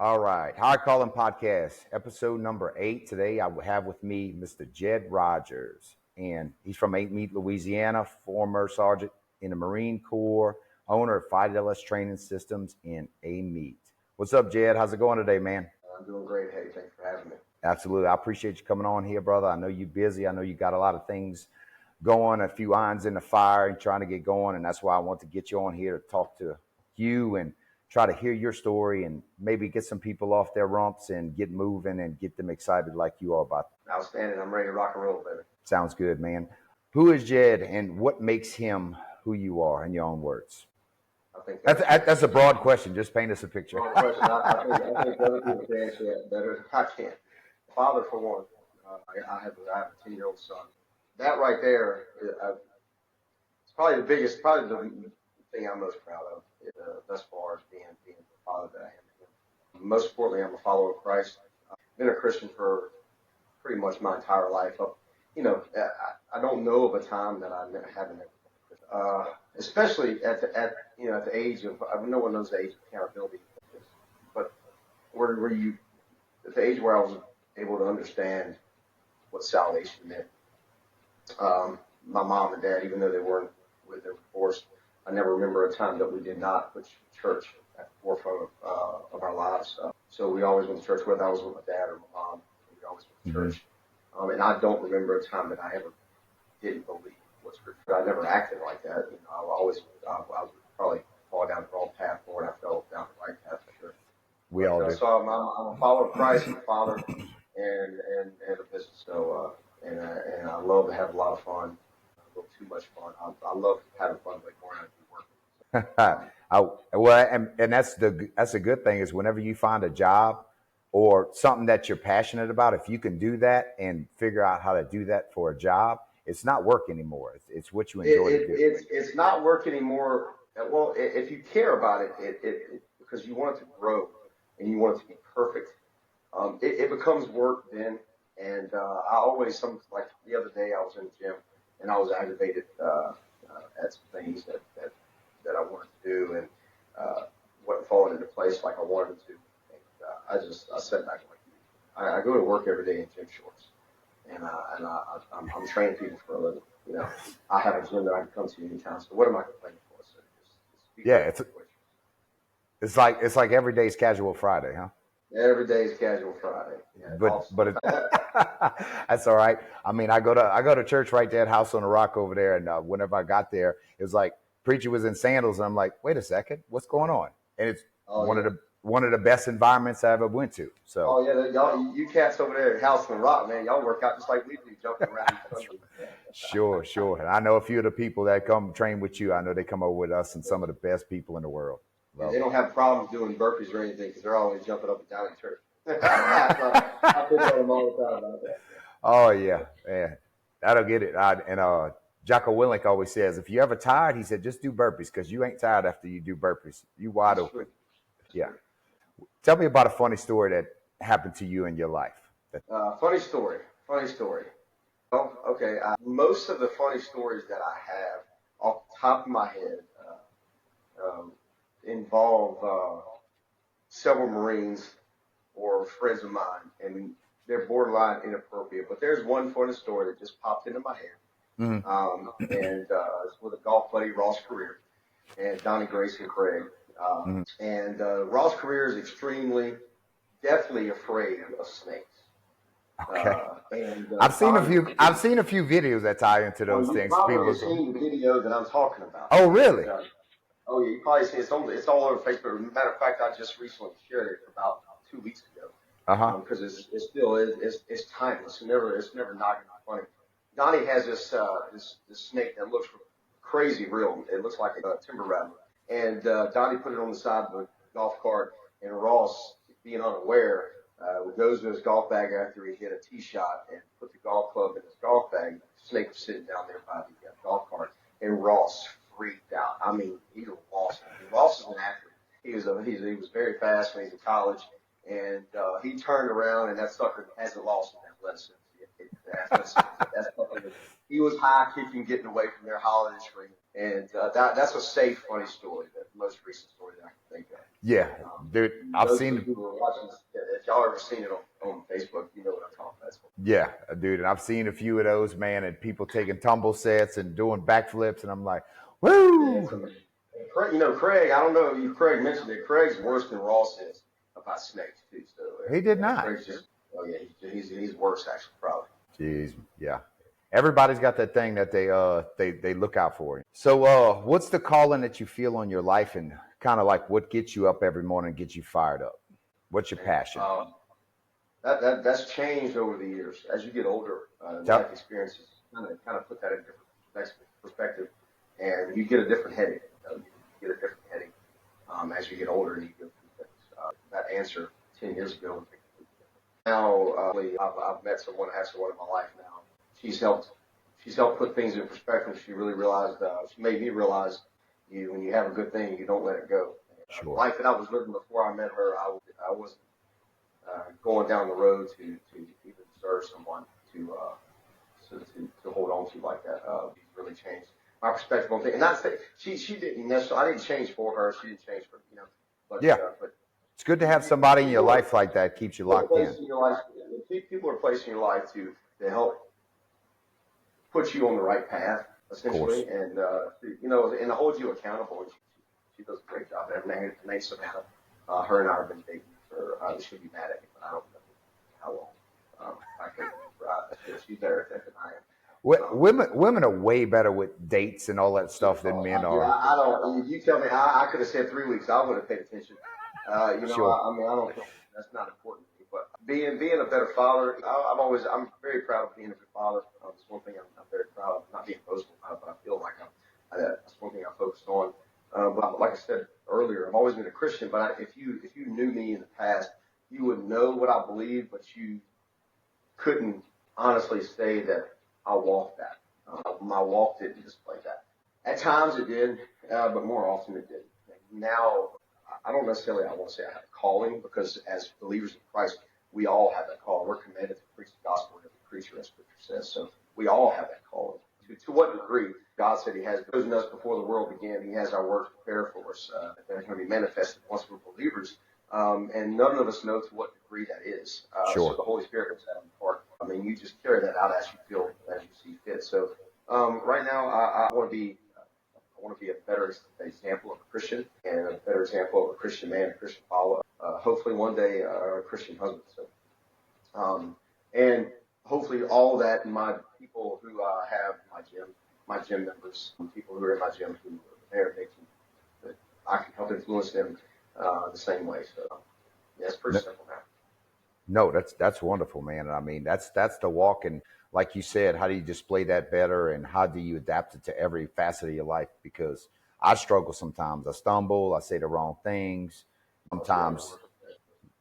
All right. Hard Calling Podcast, episode number 8. Today I have with me Mr. Jed Rogers, and he's from 8 Meat, Louisiana, former sergeant in the Marine Corps, owner of Fidelis Training Systems in A Meat. What's up, Jed? How's it going today, man? I'm doing great. Hey, thanks for having me. Absolutely. I appreciate you coming on here, brother. I know you're busy. I know you got a lot of things going, a few irons in the fire and trying to get going, and that's why I want to get you on here to talk to you and try to hear your story and maybe get some people off their rumps and get moving and get them excited like you are about it. Outstanding. I'm ready to rock and roll, baby. Sounds good, man. Who is Jed and what makes him who you are, in your own words? I think that's a broad question. Just paint us a picture. Broad question. I think other people can answer that better than I can. Father, for one. I have a 10-year-old son. That right there, it's probably the thing I'm most proud of thus far as being the father that I am. Most importantly, I'm a follower of Christ. I've been a Christian for pretty much my entire life. I don't know of a time that I haven't especially at the age of, no one knows the age of accountability, but where you at the age where I was able to understand what salvation meant. My mom and dad, even though they weren't with their divorce, I never remember a time that we did not put church at the forefront of our lives. So we always went to church, whether I was with my dad or my mom. We always went to church. And I don't remember a time that I ever didn't believe what Scripture. I never acted like that. I would probably fall down the wrong path more than I fell down the right path for sure. We all do. So I'm a follower of Christ, I'm a father, and a business. So and I love to have a lot of fun. A little too much fun. I love having fun, like more than I do working. And that's a good thing is whenever you find a job or something that you're passionate about, if you can do that and figure out how to do that for a job, it's not work anymore. It's what you enjoy to do. It's not work anymore. Well, if you care about it, because you want it to grow and you want it to be perfect, it becomes work then. And I always, like the other day, I was in the gym and I was aggravated at some things that I wanted to do and wasn't falling into place like I wanted to. And I sat back like, I go to work every day in gym shorts, and I'm training people for a living. I have a gym that I can come to anytime. So what am I complaining for? So it's like every day's casual Friday, huh? Every day is casual Friday. Yeah, but that's all right. I mean, I go to church right there at House on the Rock over there, and whenever I got there, it was like preacher was in sandals, and I'm like, wait a second, what's going on? And it's one of the best environments I ever went to. So y'all, you cats over there at House on the Rock, man, y'all work out just like we do, jumping around. Sure. And I know a few of the people that come train with you. I know they come over with us, and some of the best people in the world. They don't have problems doing burpees or anything because they're always jumping up and down in church. I pick on them all the time about that. Oh yeah, man, that'll get it. And Jocko Willink always says, if you're ever tired, he said, just do burpees because you ain't tired after you do burpees. You wide That's open. True. Yeah. Tell me about a funny story that happened to you in your life. Funny story. Well, okay. Most of the funny stories that I have off the top of my head involve several Marines or friends of mine, and they're borderline inappropriate. But there's one funny story that just popped into my head. Mm-hmm. It's with a golf buddy, Ross Career, and Donnie Grace and Craig. And Ross Career is definitely afraid of snakes. Okay. I've seen a few videos that tie into those things. You've probably seen the video that I'm talking about. Oh, really? Oh, yeah. You probably see it's all over Facebook. Matter of fact, I just recently shared it about 2 weeks ago. Because it's still timeless. It's never not funny. Donnie has this snake that looks crazy real. It looks like a timber rattler. And Donnie put it on the side of a golf cart, and Ross, being unaware, goes to his golf bag after he hit a tee shot and put the golf club in his golf bag. The snake was sitting down there by the golf cart, and Ross freaked out. I mean, he lost it. Ross is an athlete. He was very fast when he was in college, and he turned around, and that sucker hasn't lost in athleticism. He was high kicking, getting away from there, hollering and screaming. And that's a safe, funny story. The most recent story that I can think of. Yeah, dude, I've Those of seen. you who are watching this, if y'all ever seen it on Facebook, you know what I'm talking about. Yeah, dude, and I've seen a few of those, man, and people taking tumble sets and doing backflips, and I'm like, Yeah, it's woo! amazing. Craig, I don't know if Craig mentioned it. Craig's worse than Ross is about snakes too. So He did not. Craig's just, oh yeah, he's worse actually, probably. Jeez, yeah. Everybody's got that thing that they look out for. So what's the calling that you feel on your life, and kind of like what gets you up every morning and gets you fired up? What's your Man, passion? that's changed over the years. As you get older, life Yep. experiences kind of put that in different perspective, and you get a different heading. You get a different heading as you get older and you go through things. That answer 10 years ago was completely different. Now, I've met someone, I have someone in my life now. She's helped she's helped put things in perspective. She really realized. She made me realize when you have a good thing, you don't let it go. The Sure. life that I was living before I met her, I wasn't going down the road to even deserve someone to hold on to like that. Really changed my perspective on things. And that's she didn't necessarily. I didn't change for her. She didn't change for Yeah, but it's good to have somebody in your life like that keeps you people are locked in. placed in your life. People are placed in your life to help put you on the right path, Of course. essentially, and and to hold you accountable. And she does a great job. Her name's Savannah. Her and I have been dating for. She'll be mad at me, but I don't know how long. I can. She's better at that than I am. Women are way better with dates and all that stuff than men Yeah, are. I don't. You tell me. I could have said 3 weeks. I would have paid attention. Sure. I mean, I don't think that's not important to me. But being a better father, I'm very proud of being a good father. It's one thing I'm very proud of. Not being boastful about it, but I feel like that's one thing I focused on. But like I said earlier, I've always been a Christian. But if you knew me in the past, you would know what I believe, but you couldn't honestly say that I walked that. My walk didn't display that. At times it did, but more often it didn't. Now, I don't necessarily I want to say I have a calling because as believers in Christ, we all have that call. We're commanded to preach the gospel to every creature, as Scripture says. So we all have that calling. To what degree? God said He has chosen us before the world began. He has our works prepared for us. They're going to be manifested once we're believers. And none of us know to what degree that is. So Sure. the Holy Spirit puts that in part. I mean, you just carry that out as you feel, as you see fit. So right now, I want to be. I want to be a better example of a Christian and a better example of a Christian man, a Christian follower. Hopefully, one day, a Christian husband. So, and hopefully, all that my people who have my gym members, people who are in my gym who are there, that I can help influence them the same way. So, yeah, it's pretty No, simple now. no, that's wonderful, man. And I mean, that's the walk. And like you said, how do you display that better, and how do you adapt it to every facet of your life? Because I struggle sometimes. I stumble. I say the wrong things. That's why Sometimes,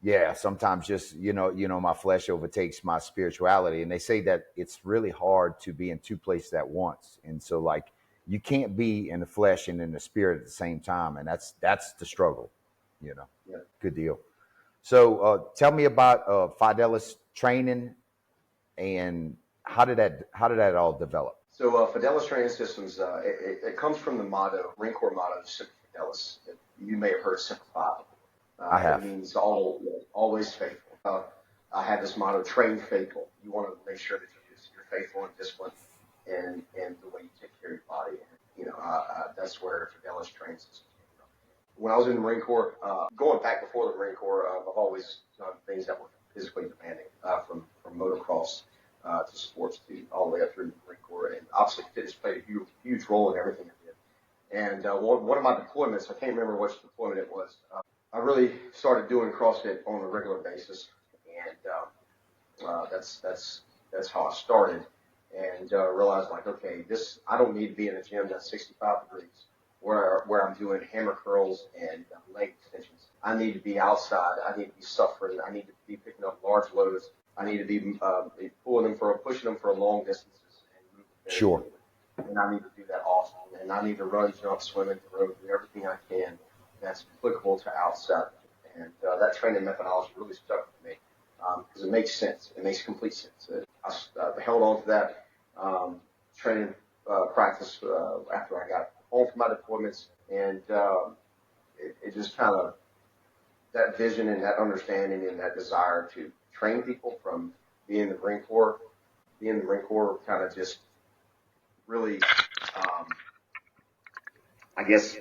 yeah. Sometimes just my flesh overtakes my spirituality, and they say that it's really hard to be in two places at once. And so, like, you can't be in the flesh and in the spirit at the same time, and that's the struggle. You know, yeah. good deal. So tell me about Fidelis training, and how did that all develop? So Fidelis Training Systems, it comes from the motto, Marine Corps motto, Semper Fidelis. You may have heard Semper Fi before. I It have. means always faithful. I have this motto, train faithful. You want to make sure that you're faithful and disciplined and the way you take care of your body. And, that's where Fidelis Training Systems came from. When I was in the Marine Corps, going back before the Marine Corps, I've always done things that were physically demanding, from motocross to sports to all the way up through the Marine Corps. And obviously, fitness played a huge role in everything I did. And one of my deployments, I can't remember which deployment it was. I really started doing CrossFit on a regular basis, and that's how I started. And realized like, okay, this I don't need to be in a gym that's 65 degrees where I'm doing hammer curls and leg extensions. I need to be outside. I need to be suffering. I need to be picking up large loads. I need to be pushing them for long distances and moving very Sure. quickly. And I need to do that often. And I need to run, jump, swim, and throw, do everything I can that's applicable to outside. And that training methodology really stuck with me because it makes sense. It makes complete sense. I held on to that training practice after I got home from my deployments, and it just kind of that vision and that understanding and that desire to train people from being in the Marine Corps, being in the Marine Corps kind of just really, I guess,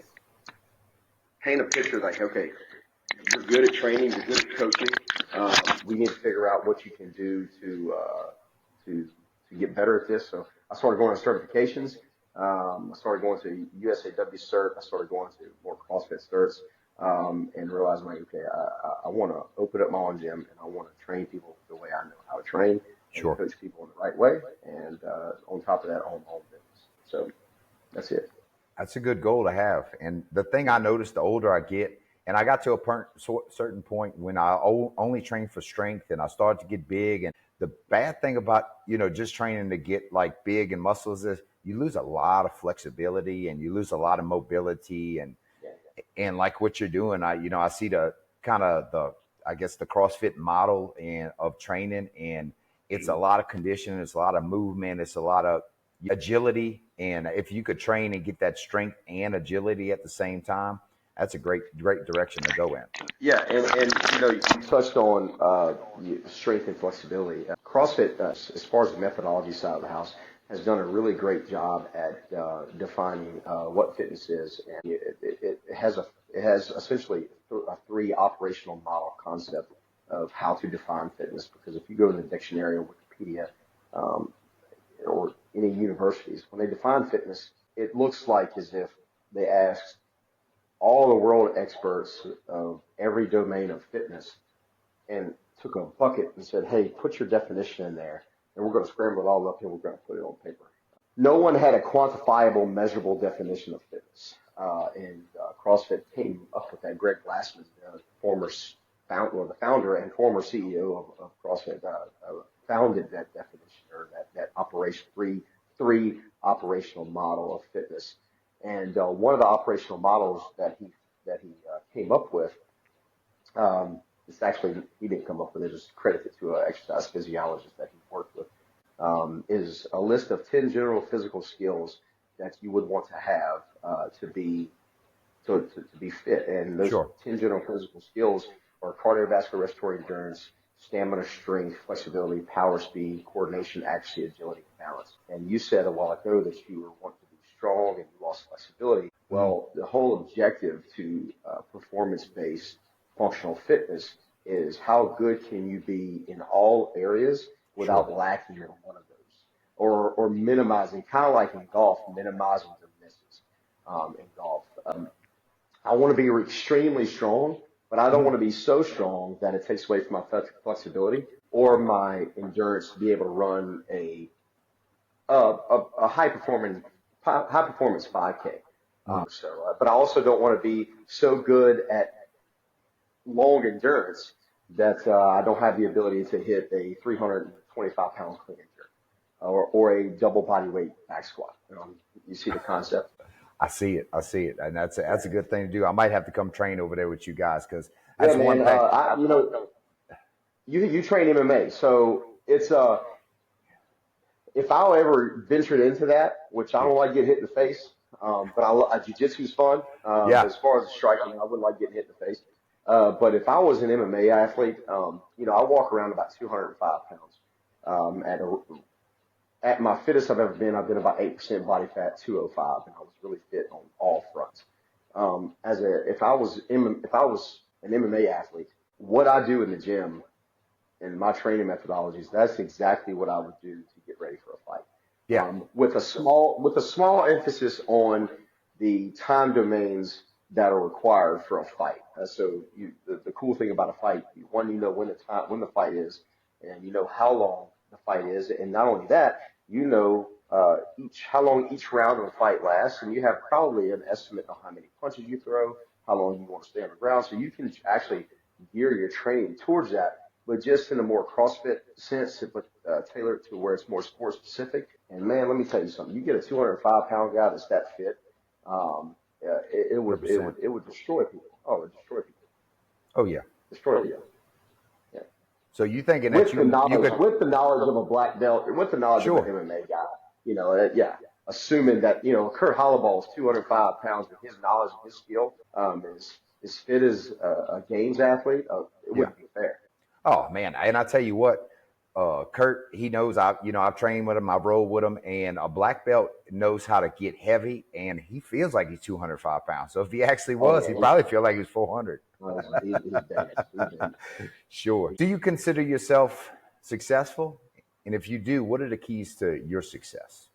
paint a picture like, okay, you're good at training, you're good at coaching. We need to figure out what you can do to to get better at this. So I started going to certifications. I started going to USAW cert. I started going to more CrossFit certs, and realized like, okay, I want to open up my own gym and I want to train people the way I know how to train and Sure. coach people in the right way. And on top of that, own my own business. So that's it. That's a good goal to have. And the thing I noticed, the older I get, and I got to a certain point when I only trained for strength, and I started to get big. And the bad thing about just training to get like big and muscles is you lose a lot of flexibility and you lose a lot of mobility. Yeah. And like what you're doing, I see the kind of the I guess the CrossFit model and of training, and it's a lot of conditioning, it's a lot of movement, it's a lot of agility. And if you could train and get that strength and agility at the same time, that's a great direction to go in. Yeah, and you touched on strength and flexibility. CrossFit, as far as the methodology side of the house, has done a really great job at defining what fitness is, and it has essentially a three operational model concept of how to define fitness. Because if you go to the dictionary or Wikipedia um, or any universities, when they define fitness, it looks like as if they asked all the world experts of every domain of fitness and took a bucket and said, hey, put your definition in there, and we're going to scramble it all up and we're going to put it on paper. No one had a quantifiable, measurable definition of fitness. And CrossFit came up with that. Greg Glassman, the founder and former CEO of CrossFit, founded that definition or that three operational model of fitness. And one of the operational models that he came up with, it's actually he didn't come up with it, just credited to an exercise physiologist that he worked with, is a list of 10 general physical skills that you would want to have to be fit. And those Sure. 10 general physical skills are cardiovascular respiratory endurance, stamina, strength, flexibility, power, speed, coordination, accuracy, agility, and balance. And you said a while ago that you were wanting to be strong and you lost flexibility. Mm, Well, the whole objective to performance-based functional fitness is how good can you be in all areas sure. without lacking in one of those, or minimizing, kind of like in golf, minimizing the misses in golf. I want to be extremely strong, but I don't Mm, want to be so strong that it takes away from my flexibility or my endurance to be able to run a high performance 5K. mm. But I also don't want to be so good at long endurance that I don't have the ability to hit a 325 pound clean and jerk or a double body weight back squat. You see the concept? I see it. I see it, and Yeah. that's a good thing to do. I might have to come train over there with you guys because Yeah, that's one man. thing. You train MMA, so it's if I ever ventured into that, which I Yeah. don't like getting hit in the face, but jiu-jitsu's fun. But Yeah. as far as striking, I wouldn't like getting hit in the face. But if I was an MMA athlete, I walk around about 205 pounds. At my fittest I've been about 8% body fat, 205, and I was really fit on all fronts. If I was an MMA athlete, what I do in the gym and my training methodologies, that's exactly what I would do to get ready for a fight. Yeah. With a small emphasis on the time domains that are required for a fight. The cool thing about a fight, one, you know when the fight is, and you know how long the fight is, and not only that, you know each how long each round of the fight lasts, and you have probably an estimate of how many punches you throw, how long you want to stay on the ground, so you can actually gear your training towards that, but just in a more CrossFit sense, but tailor it to where it's more sport specific. And man, let me tell you something. You get a 205 pound guy that's that fit, it 100%. would destroy people. Oh, it would destroy people. Oh yeah. Destroy people. Yeah. So you thinking that you could With the knowledge of a black belt, with the knowledge of an sure. MMA guy, yeah. assuming that, Kurt Holloway is 205 pounds with his knowledge and his skill, is fit as a games athlete, it Yeah. wouldn't be fair. Oh man, and I tell you what, Kurt, he knows I've trained with him, I've rolled with him, and a black belt knows how to get heavy, and he feels like he's 205 pounds. So if he actually Oh was, he yeah, probably feel like he's 400. he's dangerous. He's dangerous. Sure. Do you consider yourself successful? And if you do, what are the keys to your success?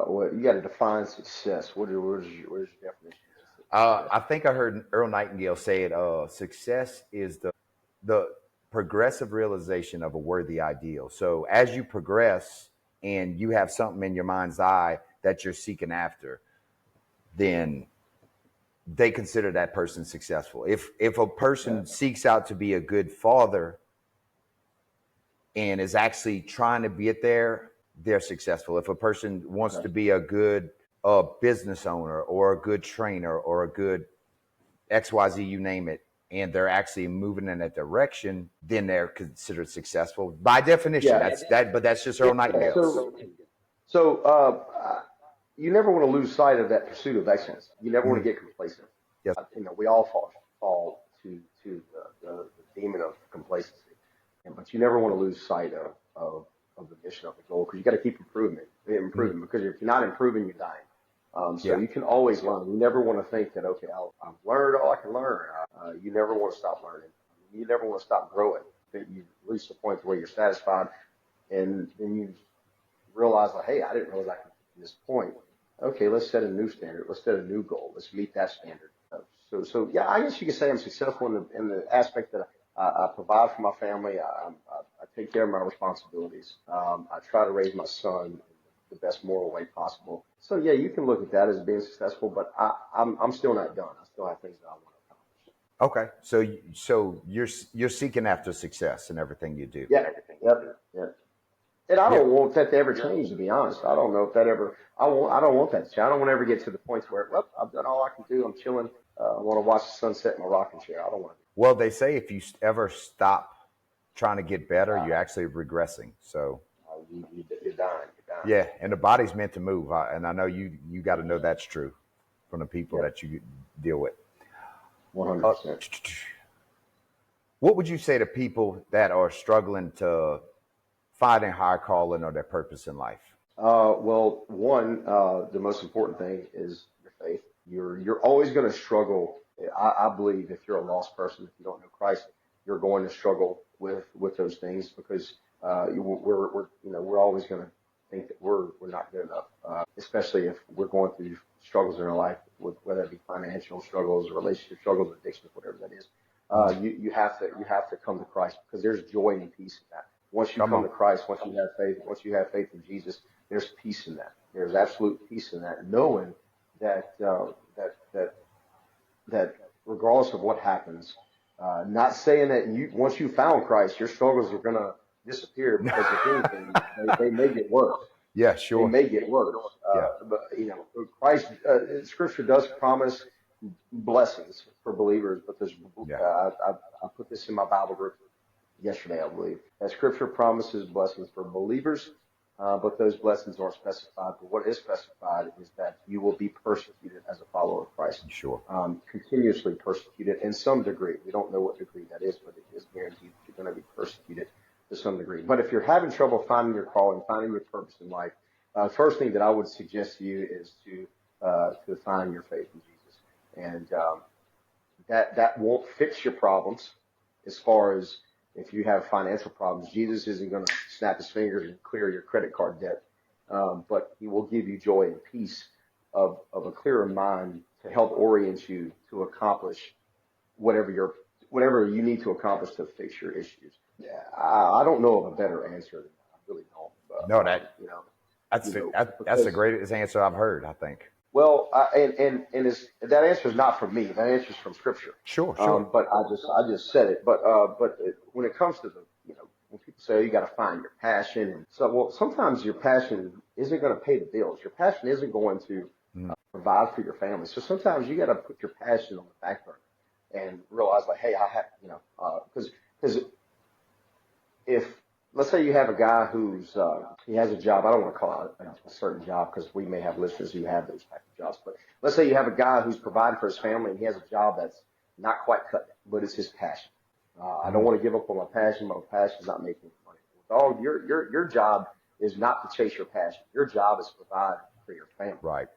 Well, you got to define success. Where's your definition of success? I think I heard Earl Nightingale say it. Success is the progressive realization of a worthy ideal. So as you progress and you have something in your mind's eye that you're seeking after, then they consider that person successful. If a Yeah. person seeks out to be a good father and is actually trying to get there, they're successful. If a person wants Okay. to be a good business owner or a good trainer or a good XYZ, you name it, and they're actually moving in that direction, then they're considered successful by definition. Yeah. That's that, but that's just Yeah. Earl Nightingale's. So you never want to lose sight of that pursuit of excellence. You never want Mhm. to get complacent. Yes. We all fall to the demon of complacency, but you never want to lose sight of the mission of the goal because you got to keep Mhm. improving. Because if you're not improving, you're dying. So Yeah. you can always learn. You never want to think that okay, I've learned all I can learn. You never want to stop learning. You never want to stop growing. That you reach the point where you're satisfied, and then you realize like, hey, I didn't realize I could get to this point. Okay, let's set a new standard. Let's set a new goal. Let's meet that standard. So yeah, I guess you could say I'm successful in the aspect that I provide for my family. I take care of my responsibilities. I try to raise my son in the best moral way possible. So yeah, you can look at that as being successful, but I'm still not done. I still have things that I want to accomplish. Okay. So you're seeking after success in everything you do. Yeah, yep, yeah. And I Yeah. don't want that to ever change, to be honest. I don't know if that ever. I don't want that to change. I don't want to ever get to the point where, well, I've done all I can do. I'm chilling. I want to watch the sunset in my rocking chair. I don't want to Well, they say if you ever stop trying to get better, die. you're actually regressing. So You're dying. You're dying. yeah, and the body's meant to move, and I know you got to know that's true from the people Yep, that you deal with. Uh, 100%. what would you say to people that are struggling to find a higher calling or their purpose in life? Well, one, the most important thing is your faith. You're always going to struggle. I believe if you're a lost person, if you don't know Christ, you're going to struggle with those things because we're always going to think that we're not good enough, especially if we're going through struggles in our life, whether it be financial struggles, relationship struggles, addictions, whatever that is. Mm, You have to come to Christ because there's joy and peace in that. Once you come come on. to Christ, once you have faith in Jesus, there's peace in that. There's absolute peace in that, knowing that that regardless of what happens, not saying that once you found Christ, your struggles are gonna disappear because if anything, they may get worse. Yeah, They sure. may get worse. Yeah. But Christ, Scripture does promise blessings for believers, but there's Yeah. I put this in my Bible group yesterday, I believe. That Scripture promises blessings for believers, but those blessings aren't specified. But what is specified is that you will be persecuted as a follower of Christ, Sure. continuously persecuted in some degree. We don't know what degree that is, but it is guaranteed that you're going to be persecuted to some degree. But if you're having trouble finding your calling, finding your purpose in life, first thing that I would suggest to you is to find your faith in Jesus, and that won't fix your problems as far as if you have financial problems. Jesus isn't going to snap his fingers and clear your credit card debt, but he will give you joy and peace of a clearer mind to help orient you to accomplish whatever your whatever you need to accomplish to fix your issues. Yeah, I don't know of a better answer than that. I really don't. But, No, that's the because greatest answer I've heard, I think. well, that answer is not from me. That answer is from Scripture. Sure, sure. But I just said it. When it comes to when people say, oh, you got to find your passion, and so well, sometimes your passion isn't going to pay the bills. Your passion isn't going to Mm, provide for your family. So sometimes you got to put your passion on the back burner and realize like, hey, I have, because if let's say you have a guy who's he has a job. I don't want to call out a certain job because we may have listeners who have those type of jobs. But let's say you have a guy who's providing for his family and he has a job that's not quite cut, but it's his passion. I don't Mm-hmm. want to give up on my passion. My passion is not making money. Dog, your job is not to chase your passion. Your job is to provide for your family. Right.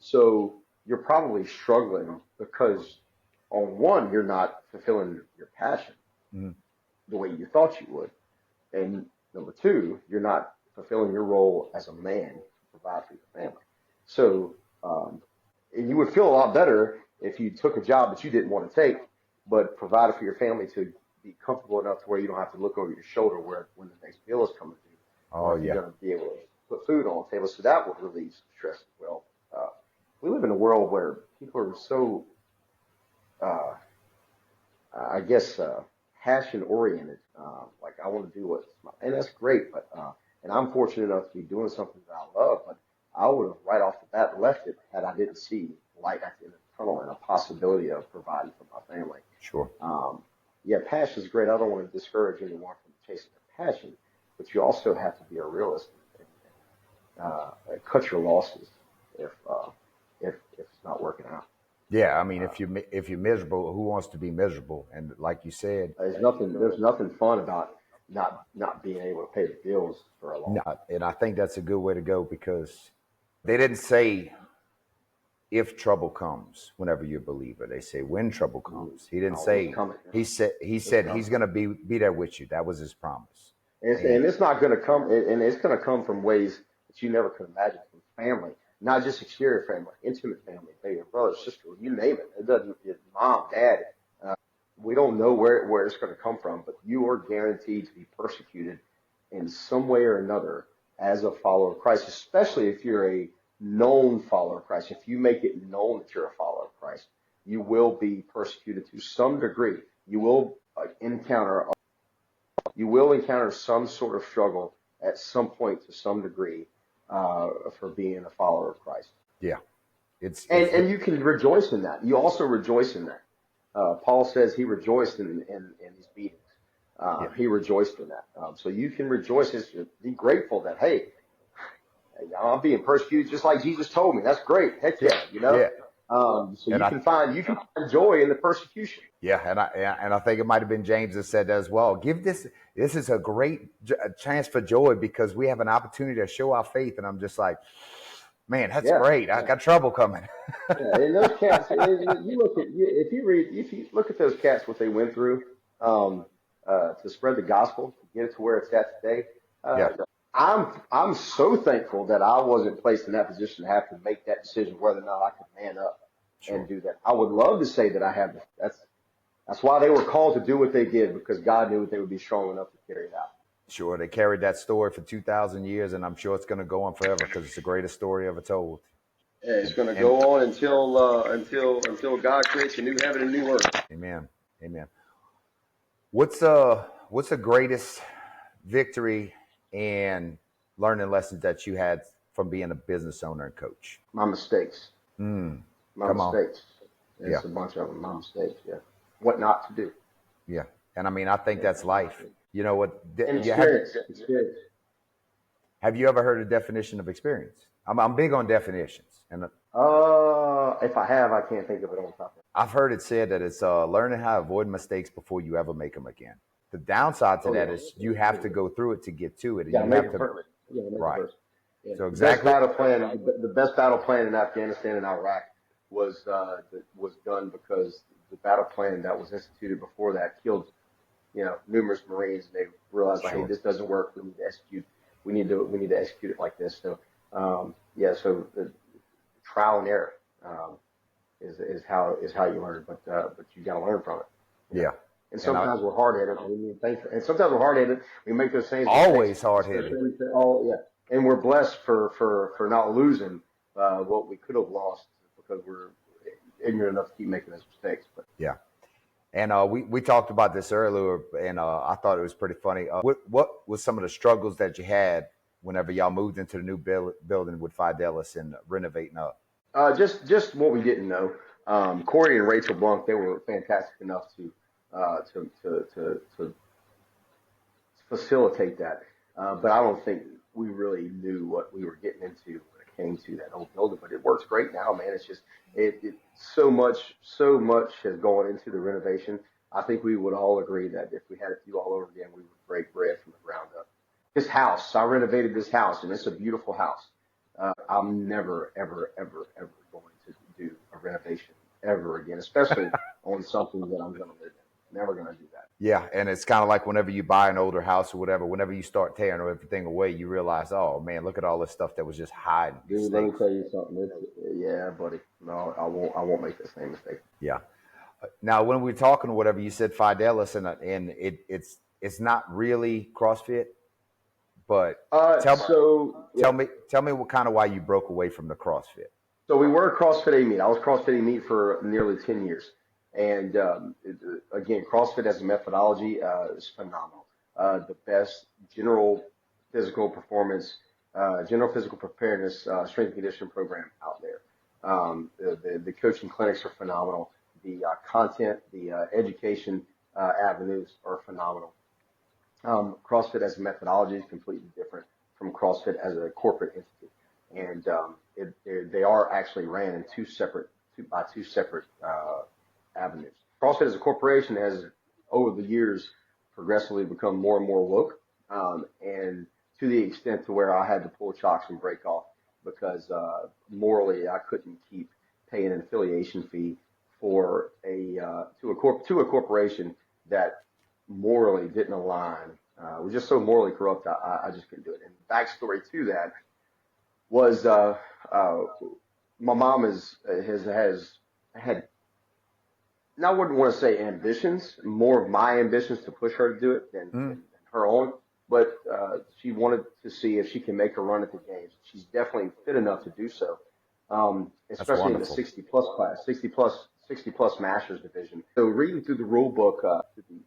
So you're probably struggling because on one, you're not fulfilling your passion Mm-hmm. the way you thought you would. And number two, you're not fulfilling your role as a man to provide for your family. So, and you would feel a lot better if you took a job that you didn't want to take, but provided for your family to be comfortable enough to where you don't have to look over your shoulder where when the next bill is coming due, or Oh if you're yeah. going to be able to put food on the table. So that would relieve some stress as well. Uh, we live in a world where people are so uh, I guess, passion oriented. Like I want to do what's my, and that's great. But and I'm fortunate enough to be doing something that I love. But I would have right off the bat left it had I didn't see light at the end of the tunnel and a possibility of providing for my family. Sure. Um, yeah, passion is great. I don't want to discourage anyone from chasing their passion, but you also have to be a realist and cut your losses if if it's not working out. Yeah. I mean, Uh, if you're miserable, who wants to be miserable? And like you said, there's nothing fun about not being able to pay the bills for a long no, and I think that's a good way to go because they didn't say if trouble comes whenever you're a believer. They say when trouble time. comes. He didn't No, it's say coming. he It's said he's coming. gonna be there with you. That was his promise. And And it's not going to come, and it's going to come from ways that you never could imagine from family, not just exterior family, intimate family, maybe brother, sister, you name it. It doesn't, it's mom, dad. Uh, we don't know where it's going to come from, but you are guaranteed to be persecuted in some way or another as a follower of Christ, especially if you're a known follower of Christ. If you make it known that you're a follower of Christ, you will be persecuted to some degree. You will encounter some sort of struggle at some point to some degree for being a follower of Christ. yeah, And it's and you can rejoice in that. You also rejoice in that. Paul says he rejoiced in these beatings. yeah, He rejoiced in that. So you can rejoice. Be grateful that, hey, I'm being persecuted just like Jesus told me. That's great. Heck yeah, yeah, you know. yeah. So And you can find joy in the persecution. yeah, and I think it might have been James that said that as well. Give this is a great a chance for joy because we have an opportunity to show our faith. And I'm just like, man, that's Yeah. great. I got trouble coming. Yeah, and those cats, you look at if you look at those cats, what they went through to spread the gospel, to get it to where it's at today. Uh, Yeah, I'm so thankful that I wasn't placed in that position to have to make that decision whether or not I could man up and sure, do that. I would love to say that I have. That's why they were called to do what they did because God knew that they would be strong enough to carry it out. sure. They carried that story for 2,000 years, and I'm sure it's going to go on forever because it's the greatest story ever told. Yeah, it's going to And go on until God creates a new heaven and new earth. amen, amen. What's the greatest victory and learning lessons that you had from being a business owner and coach? My mistakes. Mm, My come on. mistakes. Yeah, It's a bunch of them. My mistakes. Yeah. What not to do. yeah. And I mean, I think Yeah. that's life. You know what? And You have experience. Experience. have you ever heard a definition of experience? I'm big on definitions, and If I have, I can't think of it on top of it. I've heard it said that it's learning how to avoid mistakes before you ever make them again. The downside to Oh that yeah. is you have to go through it to get to it, You and gotta you make have it to first. You gotta make it right. first. Yeah. So The best exactly, battle plan, the best battle plan in Afghanistan and Iraq was done because the battle plan that was instituted before that killed, numerous Marines, and they realized like, hey, sure, this doesn't work. We need to execute. We need to execute it like this. So, yeah. So the trial and error is how you learn, but you got to learn from it. You know. yeah. And And I sometimes we're hard headed. We need to thank. And sometimes we're hard headed. We make those same mistakes. always hard headed. Especially oh yeah. And we're blessed for not losing what we could have lost because we're ignorant enough to keep making those mistakes. But Yeah. And we talked about this earlier, and I thought it was pretty funny. What was some of the struggles that you had whenever y'all moved into the new building with Fidelis and renovating up? just what we didn't know. Corey and Rachel Blanc, they were fantastic enough to facilitate that. But I don't think we really knew what we were getting into when it came to that old building. But it works great now, man. It's just it so much has gone into the renovation. I think we would all agree that if we had it do all over again, we would break bread from the ground up. This house, I renovated this house, and it's a beautiful house. I'm never, ever, ever, ever going to do a renovation ever again, especially on something that I'm going to live in. Never going to do that. Yeah, and it's kind of like whenever you buy an older house or whatever, whenever you start tearing everything away, you realize, oh man, look at all this stuff that was just hiding, Dude, let me safe. tell you something. Yeah, buddy. No, I won't. I won't make the same mistake. Yeah. Now, when we're talking or whatever, you said Fidelis, and it's not really CrossFit, but tell Yeah. tell me what kind of why you broke away from the CrossFit. So we were CrossFit meet. I was CrossFit meet for nearly 10 years. And again, CrossFit as a methodology is phenomenal. The best physical performance, general physical preparedness, strength and conditioning program out there. The coaching clinics are phenomenal. The content, the education avenues are phenomenal. CrossFit as a methodology is completely different from CrossFit as a corporate entity. And they are actually ran in two separate avenues. CrossFit as a corporation has, over the years, progressively become more and more woke, and to the extent to where I had to pull chocks and break off because morally I couldn't keep paying an affiliation fee for to a corporation that morally didn't align. Was just so morally corrupt. I just couldn't do it. And backstory to that was my mom has had, and I wouldn't want to say ambitions, more of my ambitions to push her to do it than her own. But she wanted to see if she can make a run at the games. She's definitely fit enough to do so, especially in the 60 plus class, 60 plus masters division. So reading through the rule book, the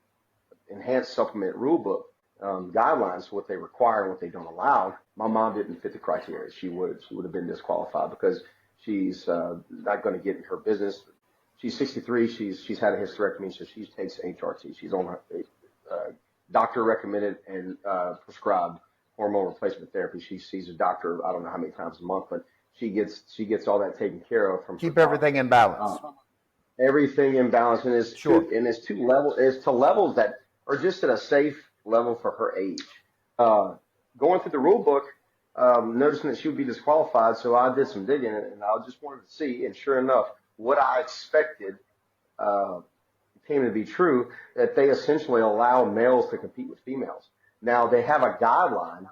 enhanced supplement rule book guidelines, what they require and what they don't allow, my mom didn't fit the criteria. She would have been disqualified because she's not going to get in her business. She's 63. She's had a hysterectomy, so she takes HRT. She's on doctor recommended and prescribed hormone replacement therapy. She sees a doctor, I don't know how many times a month, but she gets all that taken care of from keep everything in balance. Everything in balance, and it's to levels that are just at a safe level for her age. Going through the rule book, noticing that she would be disqualified, so I did some digging, and I just wanted to see, and sure enough, what I expected came to be true, that they essentially allow males to compete with females. Now, they have a guideline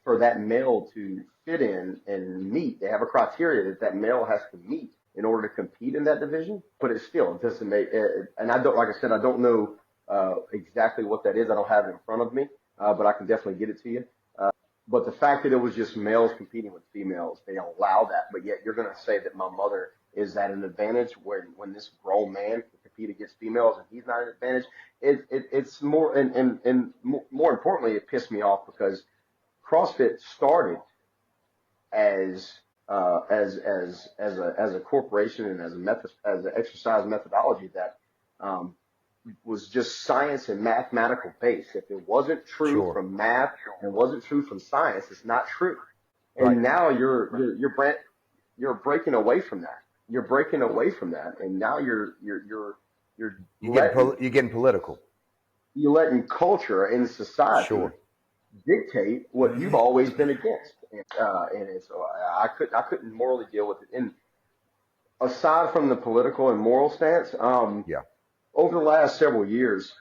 for that male to fit in and meet. They have a criteria that male has to meet in order to compete in that division, but it still doesn't make it. And I don't, like I said, I don't know exactly what that is. I don't have it in front of me, but I can definitely get it to you. But the fact that it was just males competing with females, they allow that. But yet you're going to say that my mother is at an advantage when this grown man can compete against females and he's not at an advantage. It's more, and more importantly, it pissed me off because CrossFit started as a corporation and as an exercise methodology that was just science and mathematical base. If it wasn't true from math and wasn't true from science, it's not true. And now you're breaking away from that. You're breaking away from that, and now you're getting political. You're letting culture in society dictate what you've always been against, and it's I couldn't morally deal with it. And aside from the political and moral stance, over the last several years,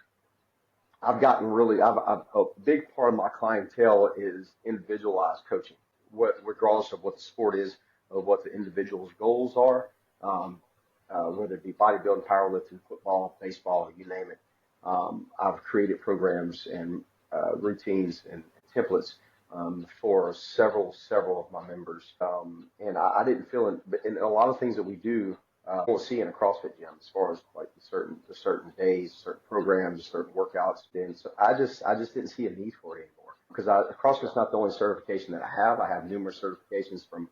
I've gotten a big part of my clientele is individualized coaching, regardless of what the sport is, of what the individual's goals are, whether it be bodybuilding, powerlifting, football, baseball, you name it. I've created programs and routines and templates for several of my members, and I didn't feel it. But in a lot of things that we do, won't see in a CrossFit gym, as far as like the certain days, certain programs, certain workouts. And so I just didn't see a need for it anymore because CrossFit's not the only certification that I have. I have numerous certifications from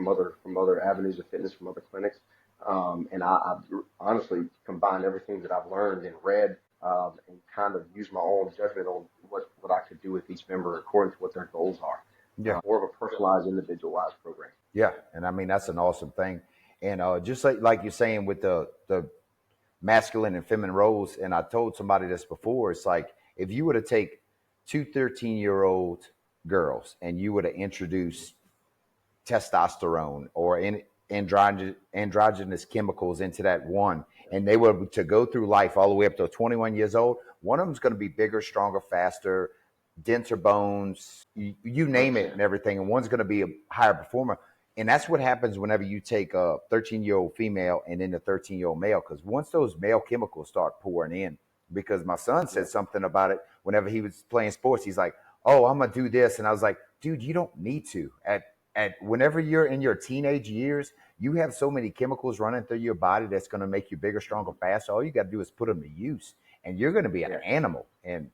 other avenues of fitness, from other clinics. And I honestly combined everything that I've learned and read, and kind of used my own judgment on what what I could do with each member according to what their goals are. Yeah. More of a personalized, individualized program. Yeah. And I mean, that's an awesome thing. And just like you're saying with the masculine and feminine roles, and I told somebody this before, it's like if you were to take two 13-year-old girls and you were to introduce testosterone or androgynous chemicals into that one, and they were to go through life all the way up to 21 years old, one of them's going to be bigger, stronger, faster, denser bones, you name it, and everything, and one's going to be a higher performer. And that's what happens whenever you take a 13-year-old female and then a 13-year-old male, because once those male chemicals start pouring in, because my son said something about it whenever he was playing sports. He's like, oh, I'm going to do this. And I was like, dude, you don't need to. At whenever you're in your teenage years, you have so many chemicals running through your body that's going to make you bigger, stronger, faster. All you got to do is put them to use, and you're going to be an animal. And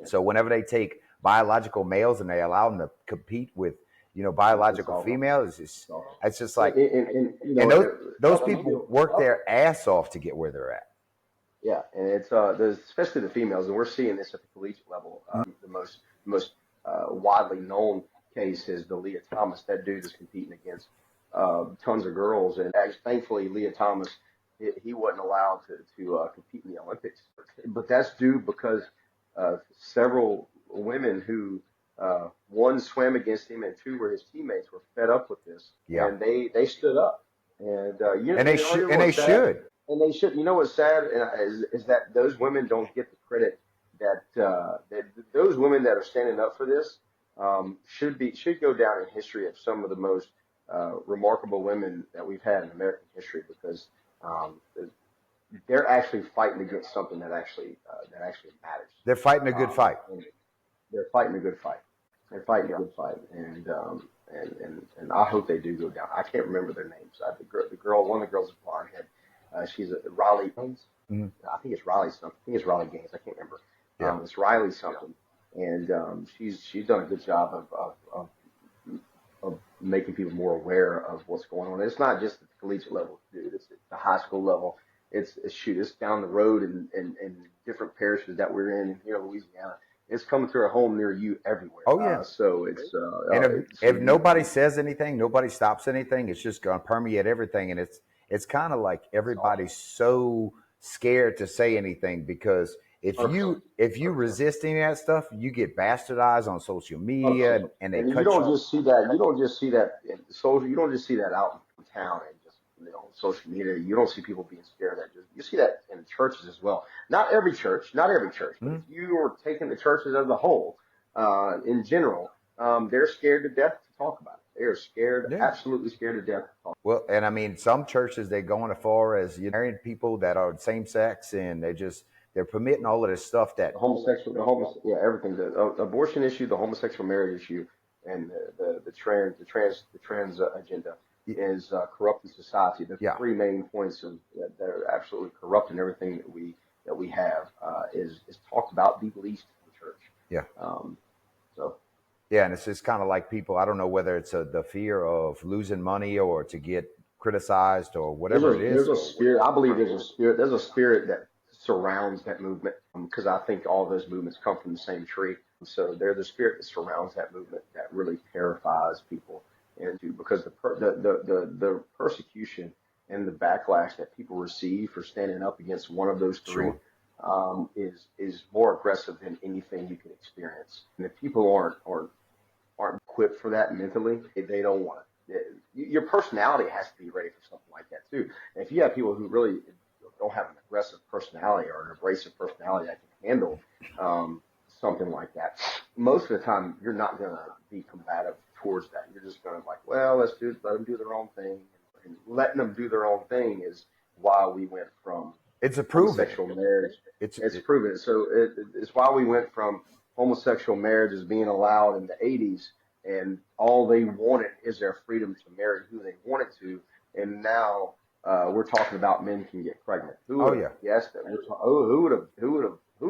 so whenever they take biological males and they allow them to compete with, biological females, it's just like, and those people work their ass off to get where they're at. Yeah, and it's especially the females, and we're seeing this at the collegiate level. The most widely known case is the Leah Thomas. That dude is competing against tons of girls, and actually, thankfully, Leah Thomas he wasn't allowed to compete in the Olympics. But that's due because several women who one swam against him, and two were his teammates were fed up with this, and they stood up, and they should. And they should. You know what's sad is that those women don't get the credit that those women that are standing up for this should go down in history of some of the most remarkable women that we've had in American history, because they're actually fighting against something that actually matters. They're fighting a good fight. They're fighting a good fight. They're fighting a good fight, and I hope they do go down. I can't remember their names. The girl, one of the girls is blonde head. She's a Riley Gaines. Mm-hmm. I think it's Riley something. I think it's Riley Gaines. I can't remember. Yeah. It's Riley something, and she's done a good job of making people more aware of what's going on. It's not just at the collegiate level, dude. It's at the high school level. It's down the road in different parishes that we're in here in Louisiana. It's coming to a home near you everywhere. Oh yeah. So it's and if nobody says anything, nobody stops anything, it's just going to permeate everything, and it's kind of like everybody's so scared to say anything, because if you resist any of that stuff, you get bastardized on social media, and they cut you off. You don't just see that in social. You don't just see that out in town and just social media. You don't see people being scared. You see that in churches as well. Not every church. Mm-hmm. But if you are taking the churches as a whole, in general, they're scared to death to talk about it. They are scared, absolutely scared to death. Well, and I mean, some churches, they're going as far as married people that are same sex, and they're permitting all of this stuff that everything, the abortion issue, the homosexual marriage issue, and the trans agenda is corrupting society. The three main points that are absolutely corrupting everything that we have is talked about the least in the church. Yeah. Yeah, and it's just kind of like people, I don't know whether it's the fear of losing money or to get criticized or whatever it is. There's a spirit. I believe there's a spirit that surrounds that movement, because I think all those movements come from the same tree. So there's a spirit that surrounds that movement that really terrifies people, because the persecution and the backlash that people receive for standing up against one of those three is more aggressive than anything you can experience. And if people aren't equipped for that mentally, they don't want it. Your personality has to be ready for something like that too. And if you have people who really don't have an aggressive personality or an abrasive personality that can handle something like that, most of the time you're not going to be combative towards that. You're just going to well, let them do their own thing. And letting them do their own thing is why we went from homosexual marriage. It's proven. So it's why we went from homosexual marriages being allowed in the 80s, and all they wanted is their freedom to marry who they wanted to, and now we're talking about men can get pregnant. Who would have guessed that? Who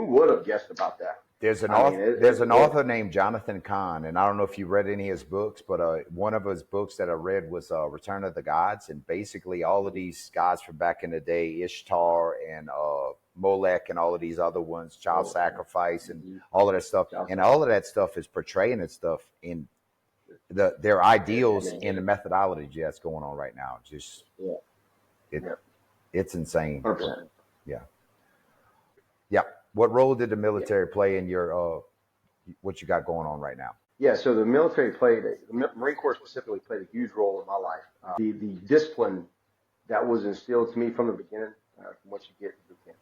would have guessed about that? There's an author named Jonathan Cahn, and I don't know if you read any of his books, but one of his books that I read was Return of the Gods, and basically all of these guys from back in the day, Ishtar and Molech and all of these other ones, child Oh, sacrifice and mm-hmm. all of that stuff. Child And all of sacrifice. that stuff is portraying that stuff in their Yeah, ideals man. in the methodology that's going on right now. Just Yeah, it yeah, it's insane. 100%. Yeah. Yeah. What role did the Yeah. military play in your what you got going on right now? Yeah, so the Marine Corps specifically played a huge role in my life. The discipline that was instilled to me from the beginning, from what you get in boot camp,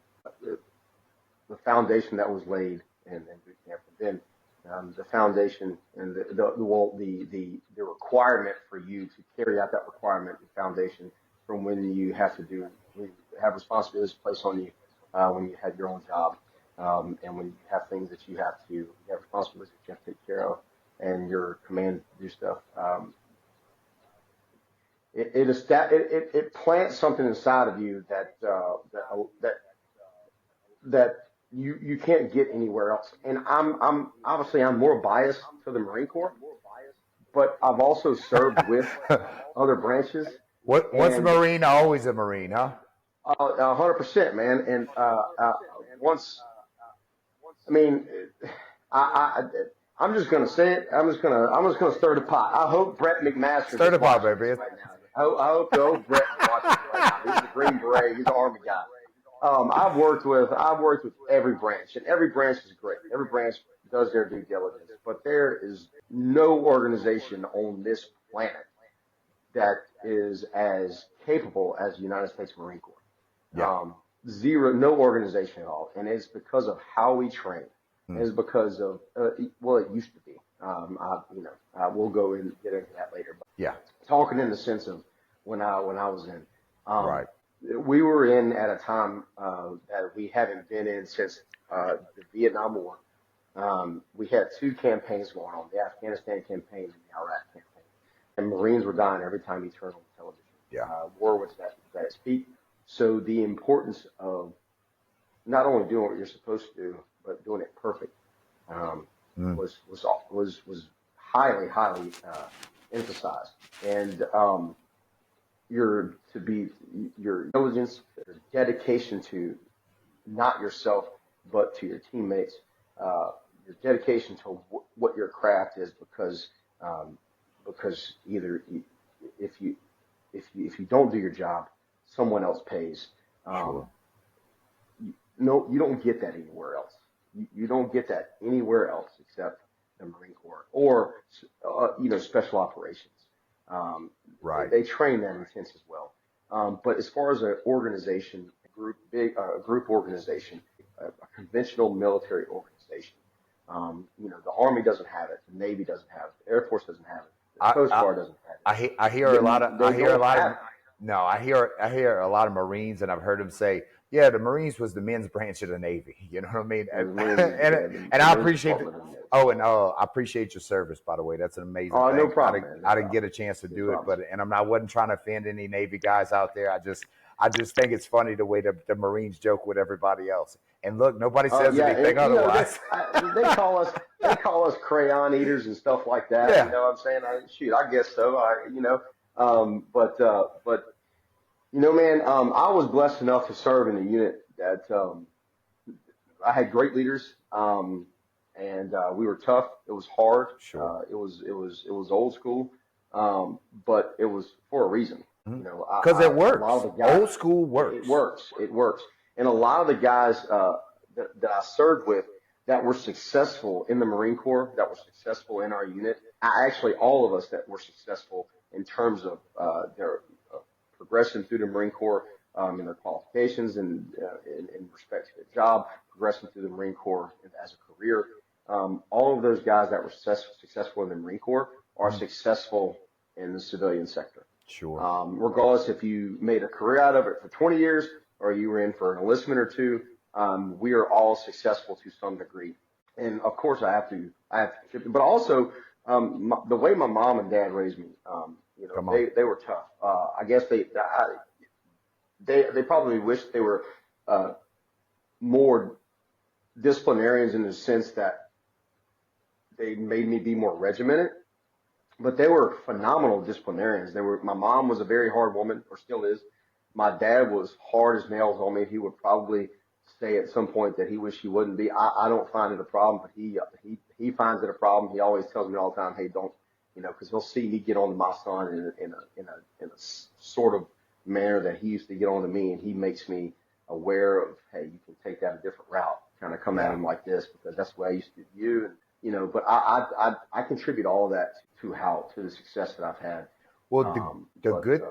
the foundation that was laid in boot camp, and then the foundation and the requirement for you to carry out that requirement, the foundation from when you have responsibilities placed on you when you had your own job, and when you have things that you have responsibilities that you have to take care of, and your command to do stuff. It plants something inside of you that you can't get anywhere else. And I'm obviously I'm more biased to the Marine Corps, but I've also served with other branches, Once a and Marine, always a Marine, huh? 100%, man. And once, I mean, I, I I'm just gonna say it. I'm just gonna stir the pot. I hope Brett McMaster Stir is the pot, watching this baby. right now. I hope the old Brett is watching this right now. He's a Green Beret. He's an Army guy. I've worked with every branch, and every branch is great. Every branch does their due diligence, but there is no organization on this planet that is as capable as the United States Marine Corps. Yeah. Zero, no organization at all, and it's because of how we train. Mm. It's because of well, it used to be. We'll go and get into that later. But Yeah. talking in the sense of when I was in, um, Right. we were in at a time that we haven't been in since the Vietnam War. We had two campaigns going on: the Afghanistan campaign and the Iraq campaign. And Marines were dying every time you turned on television. Yeah. War was at its peak. So the importance of not only doing what you're supposed to do, but doing it perfect um, Mm. was highly emphasized. And your to be your diligence, your dedication to not yourself but to your teammates, uh, your dedication to what your craft is, um, because if you if you don't do your job, someone else pays. Sure. Um, no, you don't get that anywhere else. You don't get that anywhere else except the Marine Corps or special operations. Um, Right. they train that intense as well. But as far as an organization, group organization, a conventional military organization, the Army doesn't have it, the Navy doesn't have it, the Air Force doesn't have it, the I, Coast I Guard doesn't have I hear a lot of it. They don't have it. no, I hear a lot of Marines, and I've heard them say, yeah, the Marines was the men's branch of the Navy. You know what I mean? The Marines, yeah, And the I Marines appreciate it. Department of Navy. Oh, and I appreciate your service, by the way. That's an amazing Oh, no thing. problem, man. No I didn't problem. get a chance to No do it, problem. I wasn't trying to offend any Navy guys out there. I just think it's funny the way the Marines joke with everybody else. And look, nobody says Yeah, anything and otherwise. they call us crayon eaters and stuff like that. You Yeah, know what I'm saying? Shoot, I guess so. But man, I was blessed enough to serve in a unit that I had great leaders, and we were tough. It was hard. sure. It was old school, but it was for a reason. Because it A lot of works. the guys, Old school it works. works. It works. And a lot of the guys that I served with that were successful in the Marine Corps, that were successful in our unit, actually all of us that were successful in terms of their progression through the Marine Corps in their qualifications and in respect to their job, progressing through the Marine Corps as a career. All of those guys that were successful in the Marine Corps are Mhm. successful in the civilian sector. Sure. Regardless if you made a career out of it for 20 years or you were in for an enlistment or two, we are all successful to some degree. And of course, I have to, but also the way my mom and dad raised me, Come on. they were tough. I guess they probably wish they were more disciplinarians in the sense that they made me be more regimented. But they were phenomenal disciplinarians. My mom was a very hard woman, or still is. My dad was hard as nails on me. He would probably say at some point that he wish he wouldn't be. I don't find it a problem, but he finds it a problem. He always tells me all the time, hey, don't, because he'll see me get on to my son in a sort of manner that he used to get on to me, and he makes me aware of, hey, you can take that a different route, kind of come at Yeah. him like this because that's the way I used to do you, and but I contribute all of that to the success that I've had. Well, the But good,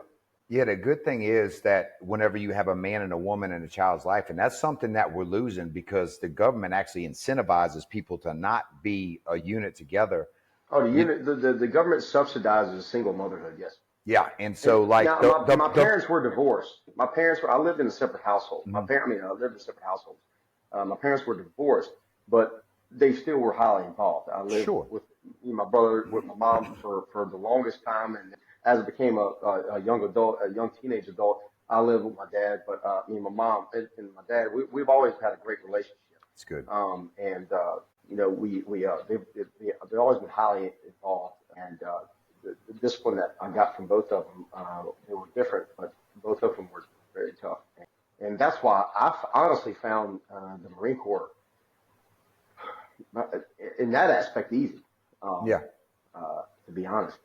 yeah, the good thing is that whenever you have a man and a woman in a child's life, and that's something that we're losing because the government actually incentivizes people to not be a unit together. oh, You, the government subsidizes single motherhood, yes. yeah, and And so like now my parents were divorced. I lived in a separate household. mhm, I lived in separate households. My parents were divorced, but they still were highly involved. I lived sure, with my brother, with my mom for the longest time. And as I became a young adult, a young teenage adult, I lived with my dad, but my mom and my dad, we've always had a great relationship. it's good. And they've always been highly involved, and the discipline that I got from both of them, they were different, but both of them were very tough. And that's why honestly found the Marine Corps in that aspect easy. Um, Yeah, to be honest,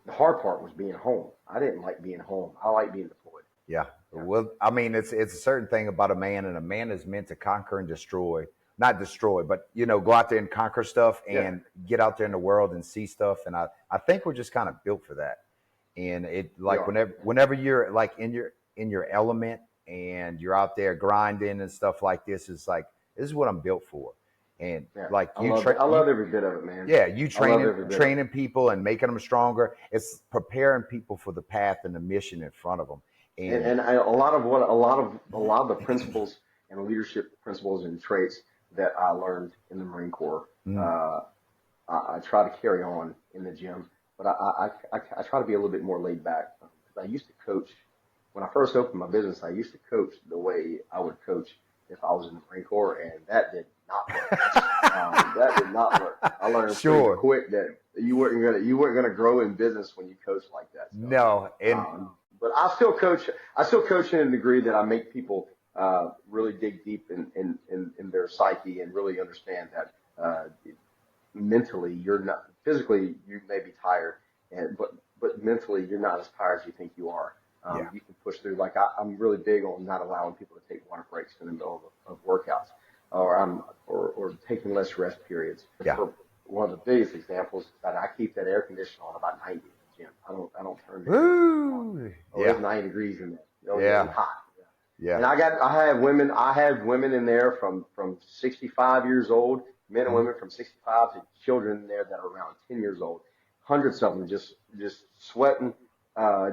the hard part was being home. I didn't like being home. I like being deployed. yeah. Yeah, Well, I mean, it's a certain thing about a man, and a man is meant to conquer and destroy. Not destroy, but go out there and conquer stuff yeah, and get out there in the world and see stuff. And I think we're just kind of built for that. And it we like are. whenever you're like in your element and you're out there grinding and stuff like this, is like this is what I'm built for. And Yeah, like I love it. I love every bit of it, man. yeah, you I love training every bit of it. training people and making them stronger. It's preparing people for the path and the mission in front of them. And A lot of the principles and leadership principles and traits that I learned in the Marine Corps, mm, uh, I try to carry on in the gym, but I try to be a little bit more laid back. I used to coach when I first opened my business. I used to coach the way I would coach if I was in the Marine Corps, and that did not work. That did not work. I learned pretty sure, quick that you weren't gonna grow in business when you coach like that. So, no, and but I still coach. I still coach in a degree that I make people really dig deep in their psyche and really understand that mentally you're not physically you may be tired, and but mentally you're not as tired as you think you are. yeah, You can push through. Like I'm really big on not allowing people to take water breaks in the middle of workouts, or taking less rest periods. yeah, For one of the biggest examples is that I keep that air conditioner on about 90 in the gym. I don't turn the air conditioner on. woo, Oh, yeah, it's 90 degrees in there. Oh yeah, yeah, it's hot. yeah, And I have women in there from 65 years old, men and mhm, women from 65 to children in there that are around 10 years old. Hundreds of them just sweating,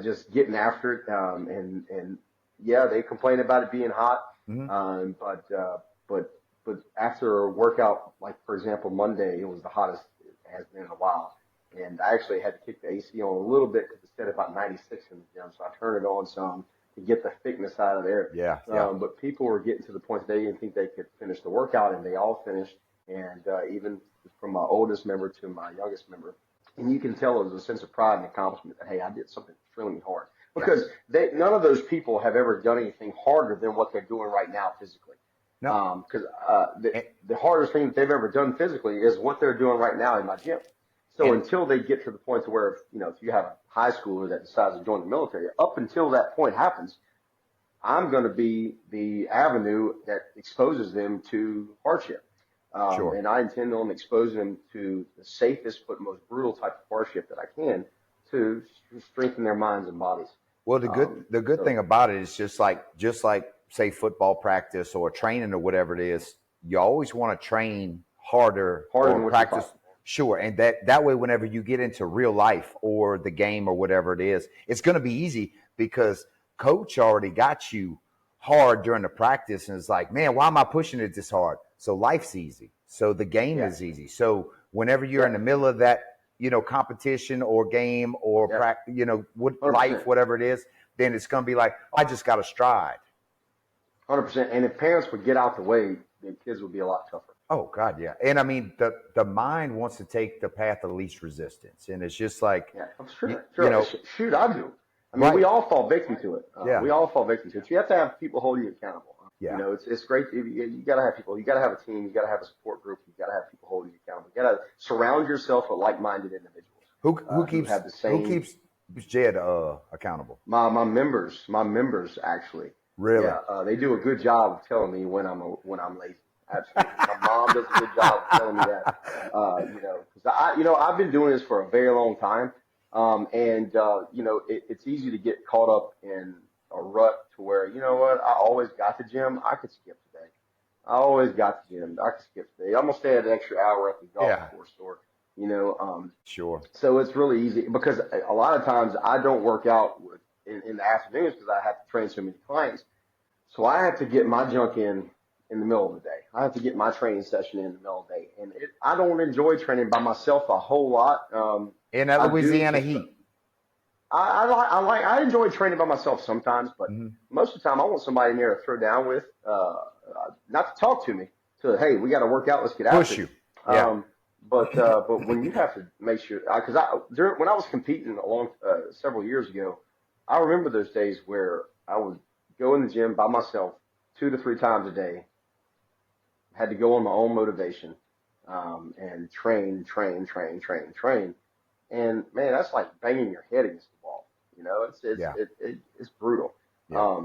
just getting after it. And yeah, they complain about it being hot. mhm, Um, but uh, but but after a workout, like for example Monday, it was the hottest it has been in a while. And I actually had to kick the AC on a little bit because it said about 96 in the gym, so I turned it on some to get the thickness out of there. yeah, yeah, But people were getting to the point that they didn't think they could finish the workout, and they all finished. And even from my oldest member to my youngest member, and you can tell there was a sense of pride and accomplishment that hey, I did something extremely hard yeah, because none of those people have ever done anything harder than what they're doing right now physically. no, Because and, the hardest thing that they've ever done physically is what they're doing right now in my gym. So and until they get to the point to where, if you have a high schooler that decides to join the military, up until that point happens, I'm going to be the avenue that exposes them to hardship. sure. And I intend on exposing them to the safest but most brutal type of hardship that I can to strengthen their minds and bodies. Well, the good So thing about it is just like say football practice or training or whatever it is, you always want to train harder harder or than what you practice thought. sure, and that way whenever you get into real life or the game or whatever it is, it's going to be easy because coach already got you hard during the practice and it's like, man, why am I pushing it this hard? So life's easy. So the game Yeah. is easy. So whenever you're in the Yep. middle of that competition or game or Yep. practice, what life, 100%. whatever it is, then it's going to be like, I just got to stride. 100%. And if parents would get out the way, the kids would be a lot tougher. Oh God, yeah. And I mean, the mind wants to take the path of least resistance, and it's just like, Yeah, I'm you, sure. you Sure. know, Shoot, I do. I mean, we right? all fall victim to it. Yeah, We all fall victim to it. You have to have people hold you accountable. You Yeah. know, it's great. You got to have people. You got to have a team. You got to have a support group. You got to have people holding you accountable. You got to surround yourself with like-minded individuals Who who keeps have the who same. keeps Jed accountable? My members actually. Really? Yeah, they do a good job of telling me when I'm lazy. Absolutely, my mom does a good job of telling me that. You know, because I've been doing this for a very long time, and you know, it's easy to get caught up in a rut to where you know what, I always got the gym. I could skip today. I always got the gym. I could skip today. I'm gonna stay an extra hour at the golf Yeah. course, or you know, Sure. so it's really easy because a lot of times I don't work out in the afternoons because I have to train so many clients. So I have to get my junk in the middle of the day. I have to get my training session in the middle of the day, and I don't enjoy training by myself a whole lot. In that I do Louisiana to heat. I enjoy training by myself sometimes, but Hmm. most of the time I want somebody in there to throw down with, not to talk to me. To hey, we got to work out. Let's get after Push it. you. Yeah. Um, but when you have to make sure, because when I was competing several years ago, I remember those days where I would go in the gym by myself 2 to 3 times a day, had to go on my own motivation, and train. And man, that's like banging your head against the wall. You know, Yeah. it's brutal. Yeah.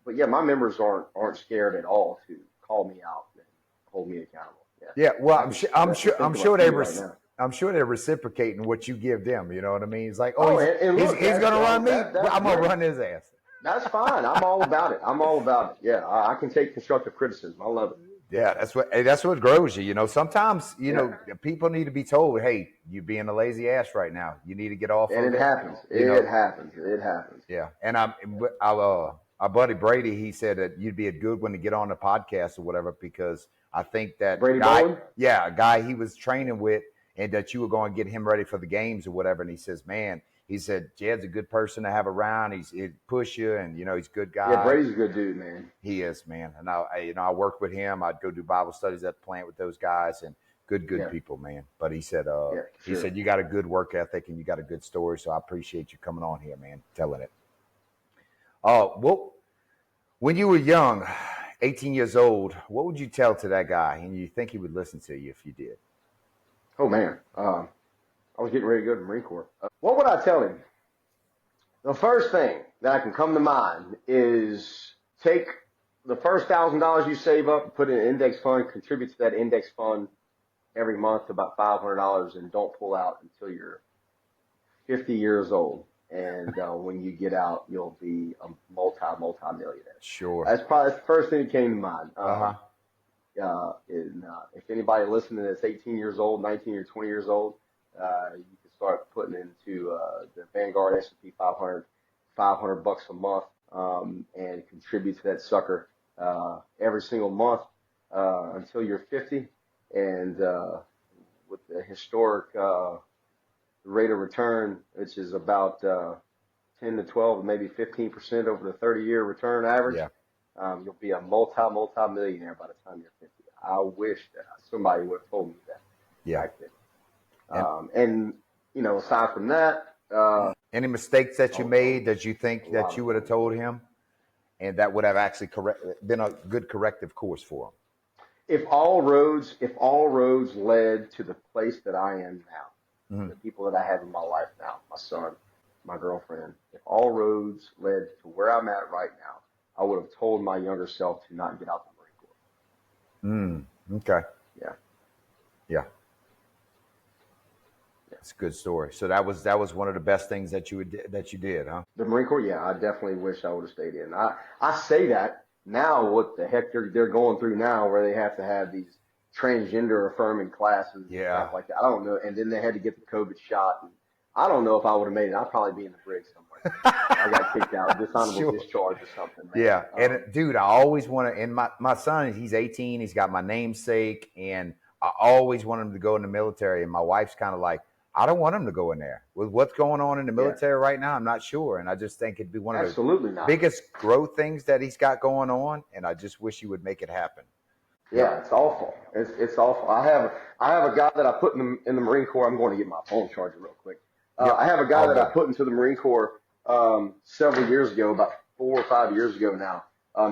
But yeah, my members aren't scared at all to call me out and hold me accountable. Yeah, Yeah. and Well, I can definitely think of a few right now. I'm sure they're reciprocating what you give them. You know what I mean? It's like, oh, Oh, and look, he's gonna run me. that's I'm gonna great. run his ass. That's fine. I'm all about it. I'm all about it. Yeah, I can take constructive criticism. I love it. Yeah, that's what grows you. You know, sometimes Yeah, people need to be told, "Hey, you being a lazy ass right now. You need to get off and of it it." happens. You It know, happens. It happens. yeah. And our buddy Brady, he said that you'd be a good one to get on the podcast or whatever because I think that Brady guy, Bowen. yeah, a guy he was training with, and that you were going to get him ready for the games or whatever. And he says, "Man," he said, "Jed's a good person to have around. He'd push you, and he's a good Yeah, guy." Brady's a good dude, man. He is, man. And I work with him. I'd go do Bible studies at the plant with those guys and good Yeah, people, man. But he said, yeah, for he sure. said, you got a good work ethic and you got a good story. So I appreciate you coming on here, man, telling it. Well, when you were young, 18 years old, what would you tell to that guy? And you think he would listen to you if you did? Oh man, I was getting ready to go to the Marine Corps. What would I tell him? The first thing that can come to mind is take the first $1,000 you save up, put it in an index fund, contribute to that index fund every month about $500, and don't pull out until you're 50 years old. And when you get out, you'll be a multi millionaire. Sure. That's the first thing that came to mind. Uh-huh. If anybody listening that's 18 years old, 19 or 20 years old, you can start putting into the Vanguard S&P 500, $500 a month, and contribute to that sucker every single month until you're 50. And with the historic rate of return, which is about 10 to 12, maybe 15% over the 30-year return average, Yeah. you'll be a multi millionaire by the time you're 50. I wish that somebody would have told me that Yeah. back then. And And aside from that, any mistakes that you made that you a think lot that of you would have things. told him and that would have actually been a good corrective course for If all roads led to the place that I am now, him? the people that I have in my life now, my son, my girlfriend, if all roads led to where I'm at right now, I would have told my younger self to not get out the Marine Corps. Okay. Yeah, Yeah. yeah. It's a good story. So that was one of the best things that you did, huh? The Marine Corps, yeah, I definitely wish I would have stayed in. I say that now, what the heck they're going through now, where they have to have these transgender affirming classes and Yeah. crap like that. I don't know. And then they had to get the COVID shot. And I don't know if I would have made it. I'd probably be in the brig somewhere. I got kicked out, dishonorable Sure. discharge or something, man. Yeah. And dude, I always want to. And my son, he's 18. He's got my namesake, and I always want him to go in the military. And my wife's kind of like, I don't want him to go in there. With what's going on in the Yeah, military right now, I'm not sure. And I just think it'd be one of the absolutely not. biggest growth things that he's got going on. And I just wish he would make it happen. Yep. Yeah, it's awful. It's awful. I have a guy that I put in the Marine Corps. I'm going to get my phone charger real quick. Yep. I have a guy All that I good. put into the Marine Corps several years ago, about 4 or 5 years ago now.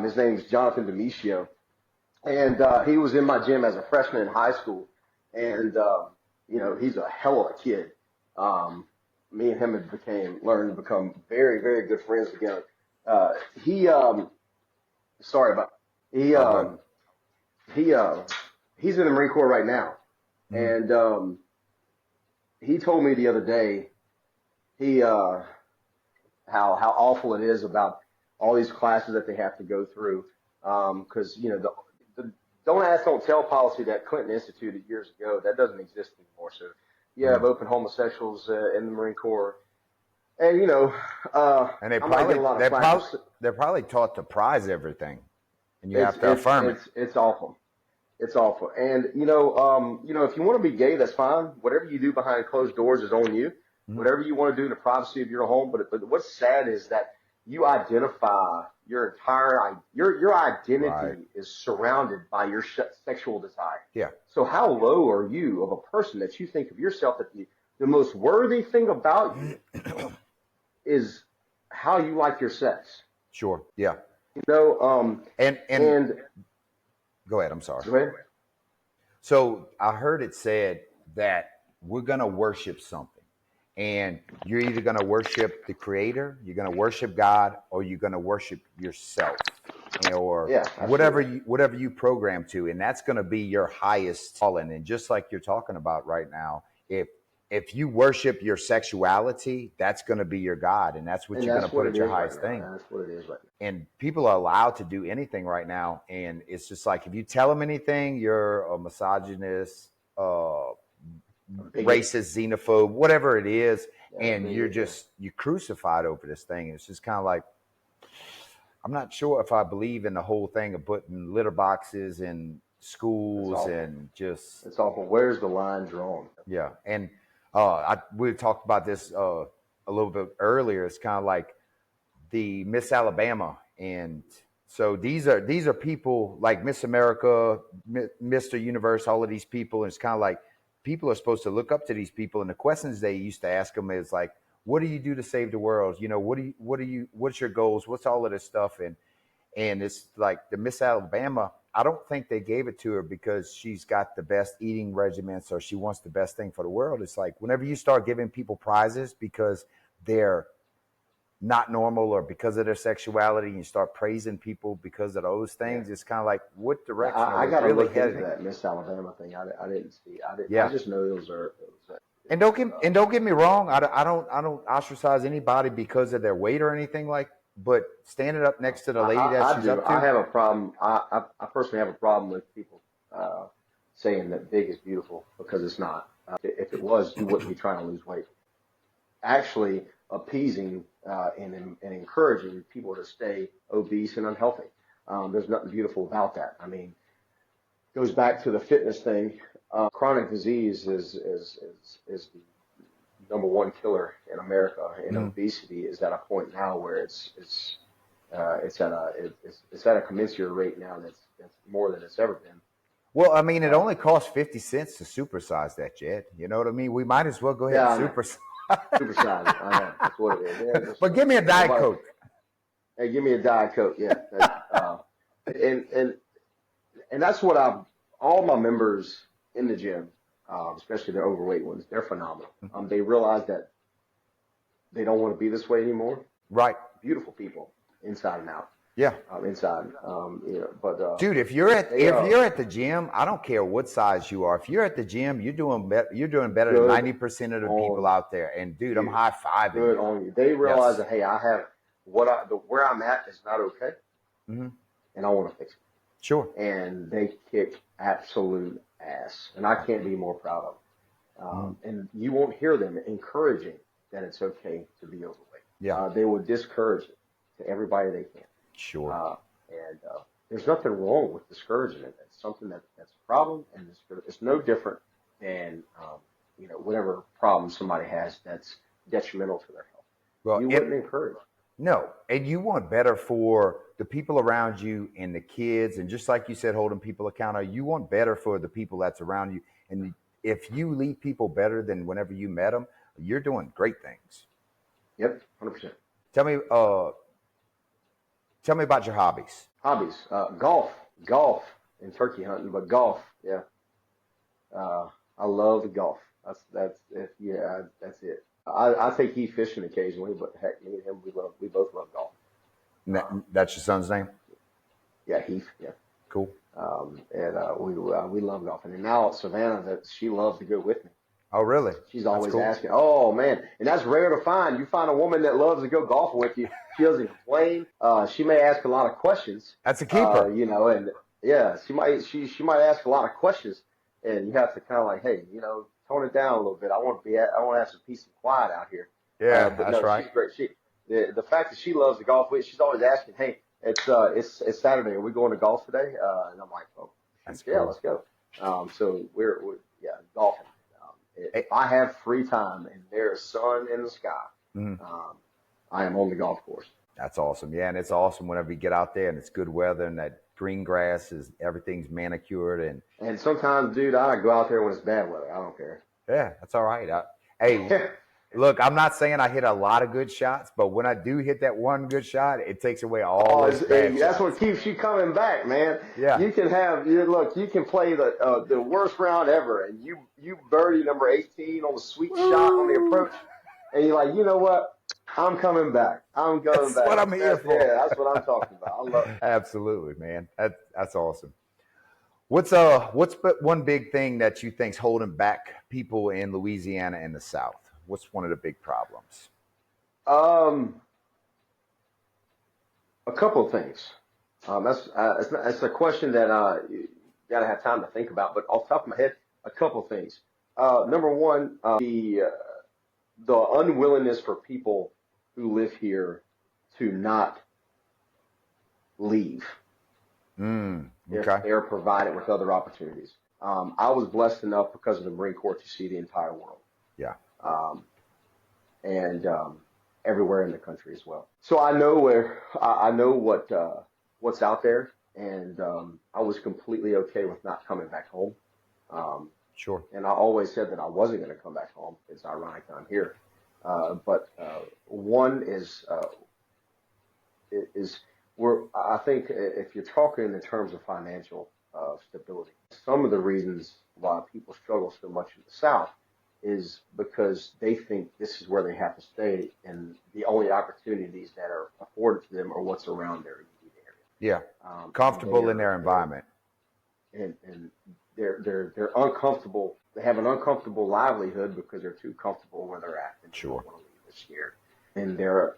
His name's Jonathan Demetrio, and he was in my gym as a freshman in high school, and he's a hell of a kid. Um, Me and him had learned to become very, very good friends together. Uh, he sorry about he Oh, good. he he's in the Marine Corps right now, Mm-hmm. and he told me the other day he how awful it is about all these classes that they have to go through. Because the don't ask, don't tell policy that Clinton instituted years ago, that doesn't exist anymore. So you have open homosexuals in the Marine Corps, and And they I might get probably a lot of they're flack for probably they're probably taught to prize everything, and you it's have to it's affirm it. it's awful. It's awful. And if you want to be gay, that's fine. Whatever you do behind closed doors is on you. Mm-hmm. Whatever you want to do in the privacy of your home. But what's sad is that you identify your Right. identity is surrounded by your sexual desire. Yeah. So how low are you of a person that you think of yourself that the most worthy thing about you is how you like your sex? Sure. Yeah. You know, And and go ahead. I'm sorry. go ahead. So I heard it said that we're going to worship something. And you're either going to worship the creator, you're going to worship God, or you're going to worship yourself, or Yeah, whatever absolutely. you program to. And that's going to be your highest calling. And just like you're talking about right now, if you worship your sexuality, that's going to be your God. And that's what And you're going to that's put what at it your is right highest now. thing. That's what it is right And people are allowed to do anything right now. And it's just like, if you tell them anything, you're a misogynist, now. A bigot. racist, xenophobe, whatever it is, Yeah, and bigot. Yeah. you crucified over this thing. It's just kind of like, I'm not sure if I believe in the whole thing of putting litter boxes in It's schools awful. and just, It's awful. Where's the line drawn? yeah. And we talked about this a little bit earlier. It's kind of like the Miss Alabama, and so these are people like Miss America, Mr. Universe, all of these people, and it's kind of like people are supposed to look up to these people, and the questions they used to ask them is like, what do you do to save the world? What's your goals? What's all of this stuff? And it's like the Miss Alabama. I don't think they gave it to her because she's got the best eating regimens or she wants the best thing for the world. It's like whenever you start giving people prizes because they're not normal or because of their sexuality, and you start praising people because of those Yeah. things, it's kind of like, what Yeah, direction are I we got to really look into heading? that Miss Alabama thing. I didn't see. I Yeah. just know And don't get me wrong. I don't ostracize anybody because of their weight or anything like. But standing up next to the lady that I she's do. up I to, have a problem. I personally have a problem with people uh, saying that big is beautiful because it's not. If it was, you wouldn't be trying to lose weight. Actually, appeasing and encouraging people to stay obese and unhealthy. There's nothing beautiful about that. I mean, goes back to the fitness thing. Chronic disease is the number one killer in America, and mm, obesity is at a point now where it's at a commensurate rate now that's more than it's ever been. well, I mean, it Uh, only costs 50 cents to supersize that jet. You know what I mean? We might as well go ahead yeah, and I know. supersize. Supersize it. I know. That's what it is. Yeah, just But give me a Diet nobody. Coke. Hey, give me a Diet Coke. Yeah, and and and that's what all my members in the gym, especially the overweight ones, they're phenomenal. They realize that they don't want to be this way anymore. Right. Beautiful people, inside and out. Yeah. Inside, but Dude, they if you're at the gym, I don't care what size you are. If you're at the gym, you're doing better than good 90% of the people on out there. And dude, I'm you. high fiving Good you. on you. They realize Yes. that hey, I have where I'm at is not okay, Hmm. and I want to fix Sure. it. And they kick absolute ass, and I can't be more proud of them. Hmm. And you won't hear them encouraging that it's okay to be overweight. Yeah. They will discourage it to everybody they can. Sure. Uh, and there's nothing wrong with discouraging it. It's something that's a problem, and it's no different than whatever problem somebody has that's detrimental to their health. Well, You wouldn't encourage. no, and you want better for the people around you and the kids, and just like you said, holding people accountable. You want better for the people that's around you, and if you leave people better than whenever you met them, you're doing great things. Yep, 100%. Tell me, Tell me about your hobbies. Hobbies, golf, and turkey hunting, but golf, yeah. I love golf. Yeah, that's it. I take Heath fishing occasionally, but heck, me and him, we both love golf. That's your son's name? Yeah, Heath, yeah. Cool. And we love golfing. And now Savannah, that she loves to go with me. Oh, really? She's That's always cool. asking, "Oh man," and that's rare to find. You find a woman that loves to go golfing with you. She doesn't complain. She may ask a lot of questions. That's a keeper. And yeah, she might ask a lot of questions, and you have to kind of like, hey, tone it down a little bit. I want to have some peace and quiet out here. Yeah, But that's no, right. she's great. The fact that she loves to golf with, she's always asking, "Hey, it's Saturday. Are we going to golf today?" And I'm like, "Oh, That's yeah, cool. let's go." So we're yeah, golfing. Hey, If I have free time and there's sun in the sky, mhm. I am on the golf course. That's awesome. Yeah, and it's awesome whenever you get out there and it's good weather and that green grass is everything's manicured and And sometimes, dude, I go out there when it's bad weather. I don't care. yeah, that's all right. Hey, look, I'm not saying I hit a lot of good shots, but when I do hit that one good shot, it takes away all those bad That's shots. what keeps you coming back, man. Yeah. You can you can play the worst round ever, and you birdie number 18 on the sweet shot on the approach, and you're like, you know what? I'm coming back. I'm going That's back. what I'm here for. Yeah, that's what I'm talking about. I love it. Absolutely, man. That's awesome. What's one big thing that you think's holding back people in Louisiana and the South? What's one of the big problems? Um, a couple of things. That's a question that you got to have time to think about. But off the top of my head, a couple of things. Number one, the unwillingness for people who live here to not leave if Okay. they're provided with other opportunities. I was blessed enough because of the Marine Corps to see the entire world. Yeah. Um, and everywhere in the country as well. So I know what's out there, and I was completely okay with not coming back home. Um, Sure. and I always said that I wasn't going to come back home. It's ironic that I'm here. But one is where I think if you're talking in terms of financial stability, some of the reasons why people struggle so much in the South is because they think this is where they have to stay, and the only opportunities that are afforded to them are what's around their immediate area. Yeah. Comfortable in their environment. And they're uncomfortable. They have an uncomfortable livelihood because they're too comfortable where they're at, and they Sure. don't want to leave. They're scared, and their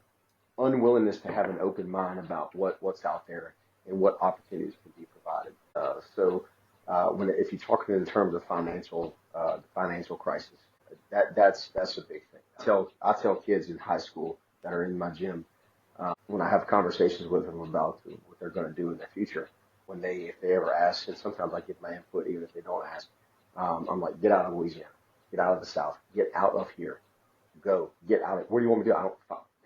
unwillingness to have an open mind about what's out there and what opportunities can be provided. If you're talking in terms of financial crisis, that's a big thing. I tell kids in high school that are in my gym when I have conversations with them about what they're going to do in the future. If they ever ask, and sometimes I give my input even if they don't ask. I'm like, get out of Louisiana, get out of the South, get out of here, go, get out of. What do you want me to do? I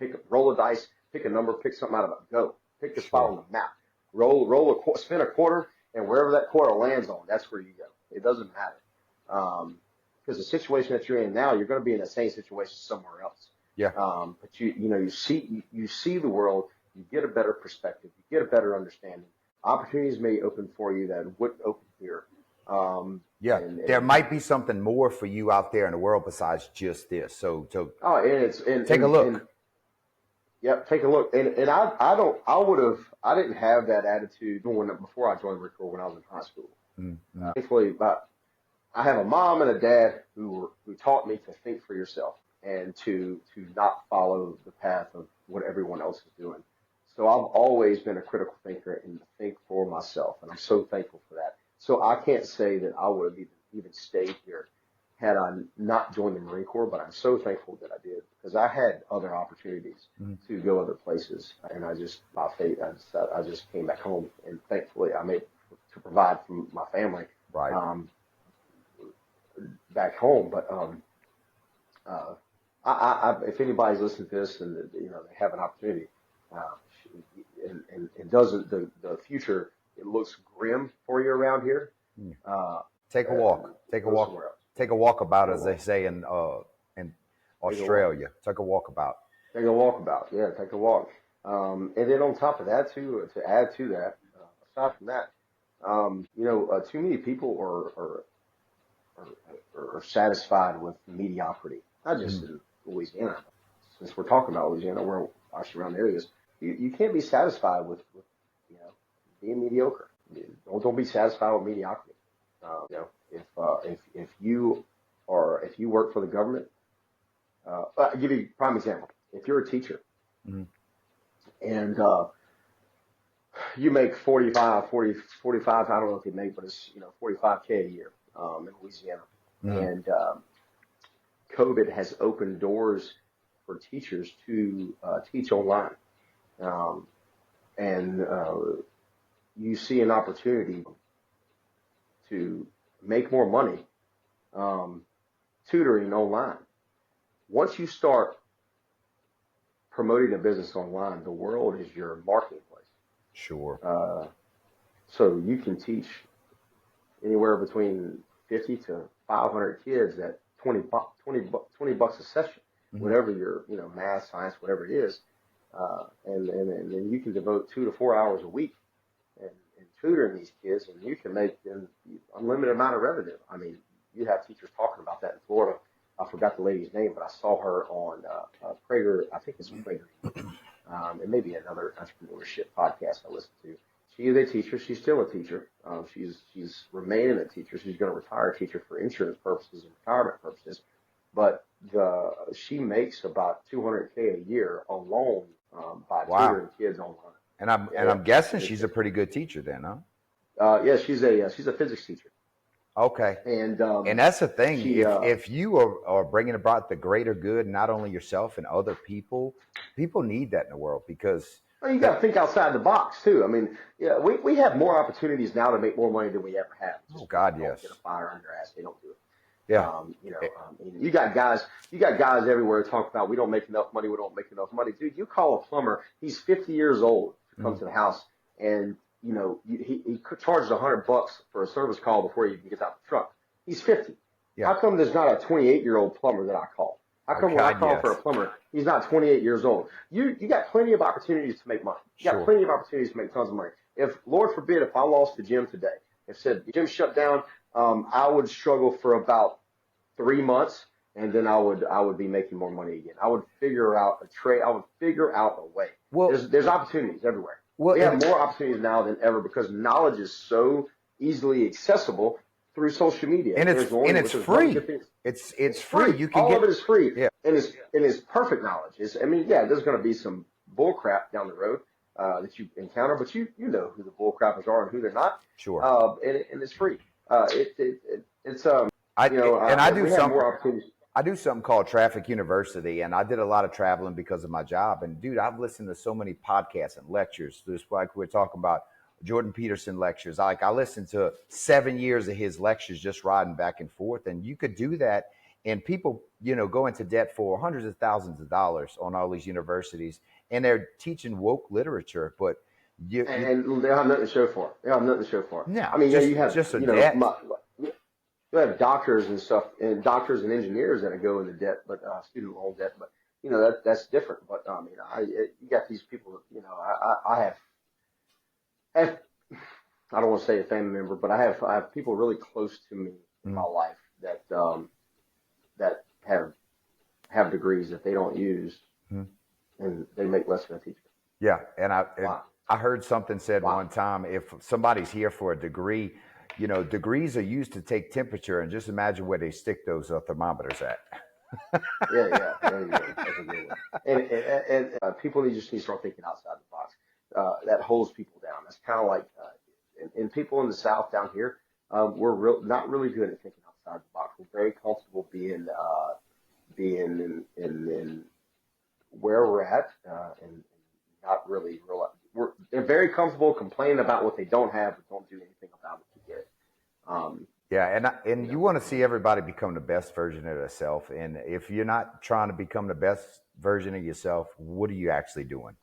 don't roll a dice, pick a number, pick something out of it, go, pick the spot on the map, spin a quarter, and wherever that quarter lands on, that's where you go. It doesn't matter. Because the situation that you're in now, you're going to be in the same situation somewhere else. Yeah. But you see the world, you get a better perspective, you get a better understanding. Opportunities may open for you that wouldn't open here. Yeah. There might be something more for you out there in the world besides just this. So take a look. Yep, take a look. And I didn't have that attitude before I joined Marine Corps when I was in high school. Mm-hmm. Thankfully, I have a mom and a dad who taught me to think for yourself and to not follow the path of what everyone else is doing. So I've always been a critical thinker and to think for myself, and I'm so thankful for that. So I can't say that I would have even stayed here had I not joined the Marine Corps, but I'm so thankful that I did because I had other opportunities to go other places, and I just came back home, and thankfully I'm able to provide for my family Right. back home. But if anybody's listening to this and they have an opportunity, and it doesn't the future, it looks grim for you around here. Take a walk. Take a walk. Take a walkabout, as they say in Australia. Take a walkabout. Take a walkabout. Yeah, take a walk. And then on top of that, too, to add to that, aside from that, too many people are satisfied with mediocrity, not just Mm. in Louisiana. Since we're talking about Louisiana, we're actually around areas. You can't be satisfied with you know being mediocre. Don't be satisfied with mediocrity. If you work for the government, I'll give you a prime example. If you're a teacher Mm. and you make 45, I don't know if you make, but it's 45K a year in Louisiana, Mm. and COVID has opened doors for teachers to teach online, um, and you see an opportunity to make more money um, tutoring online. Once you start promoting a business online, the world is your marketing place. Sure. So you can teach anywhere between 50 to 500 kids at 20 bucks a session, Mm. whatever your, math, science, whatever it is. And then you can devote 2 to 4 hours a week and tutoring these kids, and you can make an unlimited amount of revenue. I mean, you have teachers talking about that in Florida. I forgot the lady's name, but I saw her on Prager. I think it's Prager, and maybe another entrepreneurship podcast I listen to. She is a teacher. She's still a teacher. She's remaining a teacher. She's going to retire a teacher for insurance purposes and retirement purposes. But she makes about 200K a year alone by Wow. tutoring kids online. And I'm Yeah, and yeah. I'm guessing she's a pretty good teacher then, huh? Yeah, she's a physics teacher, Okay. and And that's the thing. she If you are bringing about the greater good, not only yourself and other people, people need that in the world because well, you got that. to think outside the box too. I mean, yeah, we have more opportunities now to make more money than we ever have. Oh Just people God, don't get a yes. fire under their ass. They don't do it. Yeah. Eh, And you got guys everywhere talking about we don't make enough money, we don't make enough money. Dude, you call a plumber, he's 50 years old to come mm, to the house, and he charges $100 for a service call before he even gets out the truck. He's 50. yeah. How come there's not a 28-year-old plumber that I call? How Oh come when I God, call for a yes. plumber, he's not 28 years old? You got plenty of opportunities to make money. You got Sure. plenty of opportunities to make tons of money. If Lord forbid, if I lost the gym today, if said the gym shut down, I would struggle for about 3 months, and then I would be making more money again. I would figure out a trade. I would figure out a way. Well, There's opportunities everywhere. well, We have more opportunities now than ever because knowledge is so easily accessible through social media. and If it's there's and one, it's which is one of the free. good things, It's it's free. free. You can All of get. it is free, Yeah. and it's perfect knowledge. I mean, yeah, there's going to be some bull crap down the road that you encounter, but you know who the bull crappers are and who they're not, Sure. and it's free. It's And I do we have something. more opportunities. I do something called Traffic University, and I did a lot of traveling because of my job. And dude, I've listened to so many podcasts and lectures. There's like we're talking about Jordan Peterson lectures. I listened to 7 years of his lectures just riding back and forth. And you could do that, and people, go into debt for hundreds of thousands of dollars on all these universities, and they're teaching woke literature, but you And they have nothing to show for it. They have nothing to show for it. no, I mean, yeah, just you have, just a debt. you have doctors and stuff, and doctors and engineers that go into debt, but student loan debt. But that's different. But I mean, you got these people. I have I don't want to say a family member, but I have people really close to me in my Mm, life that have degrees that they don't use, mm. and they make less than a teacher. Yeah, and Wow, I heard something said wow. one time, if somebody's here for a degree, degrees are used to take temperature, and just imagine where they stick those thermometers at. Yeah, yeah, there you go. That's a good one. And people just need to start thinking outside the box. That holds people down. That's kind of like, and people in the South down here, not really good at thinking outside the box. We're very comfortable being in where we're at, and not really real. They're very comfortable complaining about what they don't have, but don't do anything about it to get it. Um, Yeah, and you you know, want to see everybody become the best version of themselves, and if you're not trying to become the best version of yourself, what are you actually doing?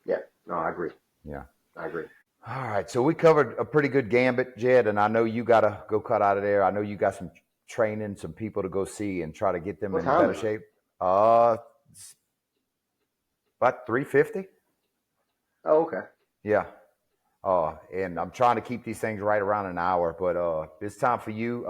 yeah, no, I agree. Yeah. I agree. All right, so we covered a pretty good gambit, Jed, and I know you got to go cut out of there. I know you got some training, some people to go see and try to get them What in time better is it? shape. Uh, it's about 3:50. Oh, okay. Yeah. And I'm trying to keep these things right around an hour, but it's time for you.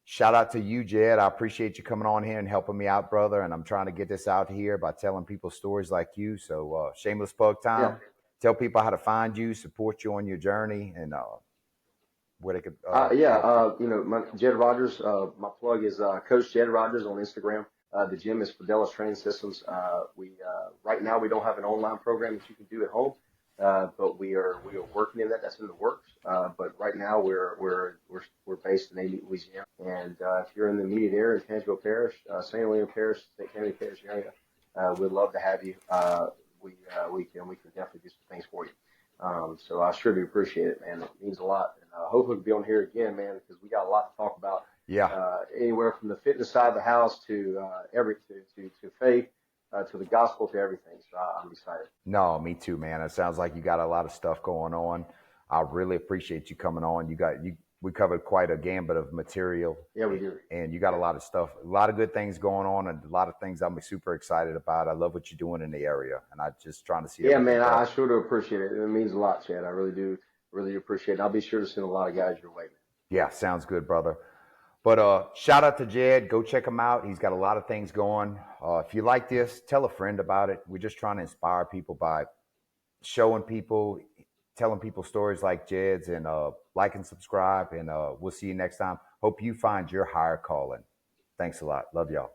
Shout out to you, Jed. I appreciate you coming on here and helping me out, brother. And I'm trying to get this out here by telling people stories like you. So, shameless plug Yeah. time. Tell people how to find you, support you on your journey, and where they could Yeah, help you. Jed Rogers, my plug is Coach Jed Rogers on Instagram. The gym is Fidelis Training Systems. Right now we don't have an online program that you can do at home, but we are working in that. That's in the works. But right now we're based in Amite, Louisiana. And if you're in the immediate area, in Tangipahoa Parish, St. William Parish, St. Tammany Parish area, we'd love to have you. We can definitely do some things for you. So I sure do appreciate it, man. It means a lot. And hopefully we'll be on here again, man, because we got a lot to talk about. Yeah. Anywhere from the fitness side of the house to to faith, to the gospel, to everything. So I'm excited. No, me too, man. It sounds like you got a lot of stuff going on. I really appreciate you coming on. We covered quite a gambit of material, Yeah, we do. and you got a lot of stuff, a lot of good things going on, and a lot of things I'm super excited about. I love what you're doing in the area, and I'm just trying to see Yeah, everything man, I grow. sure do appreciate it. It means a lot, Chad. I really do, really appreciate it. I'll be sure to send a lot of guys your way, man. Yeah, sounds good, brother. But shout out to Jed. Go check him out. He's got a lot of things going. If you like this, tell a friend about it. We're just trying to inspire people by showing people, telling people stories like Jed's, and like and subscribe. And we'll see you next time. Hope you find your higher calling. Thanks a lot. Love y'all.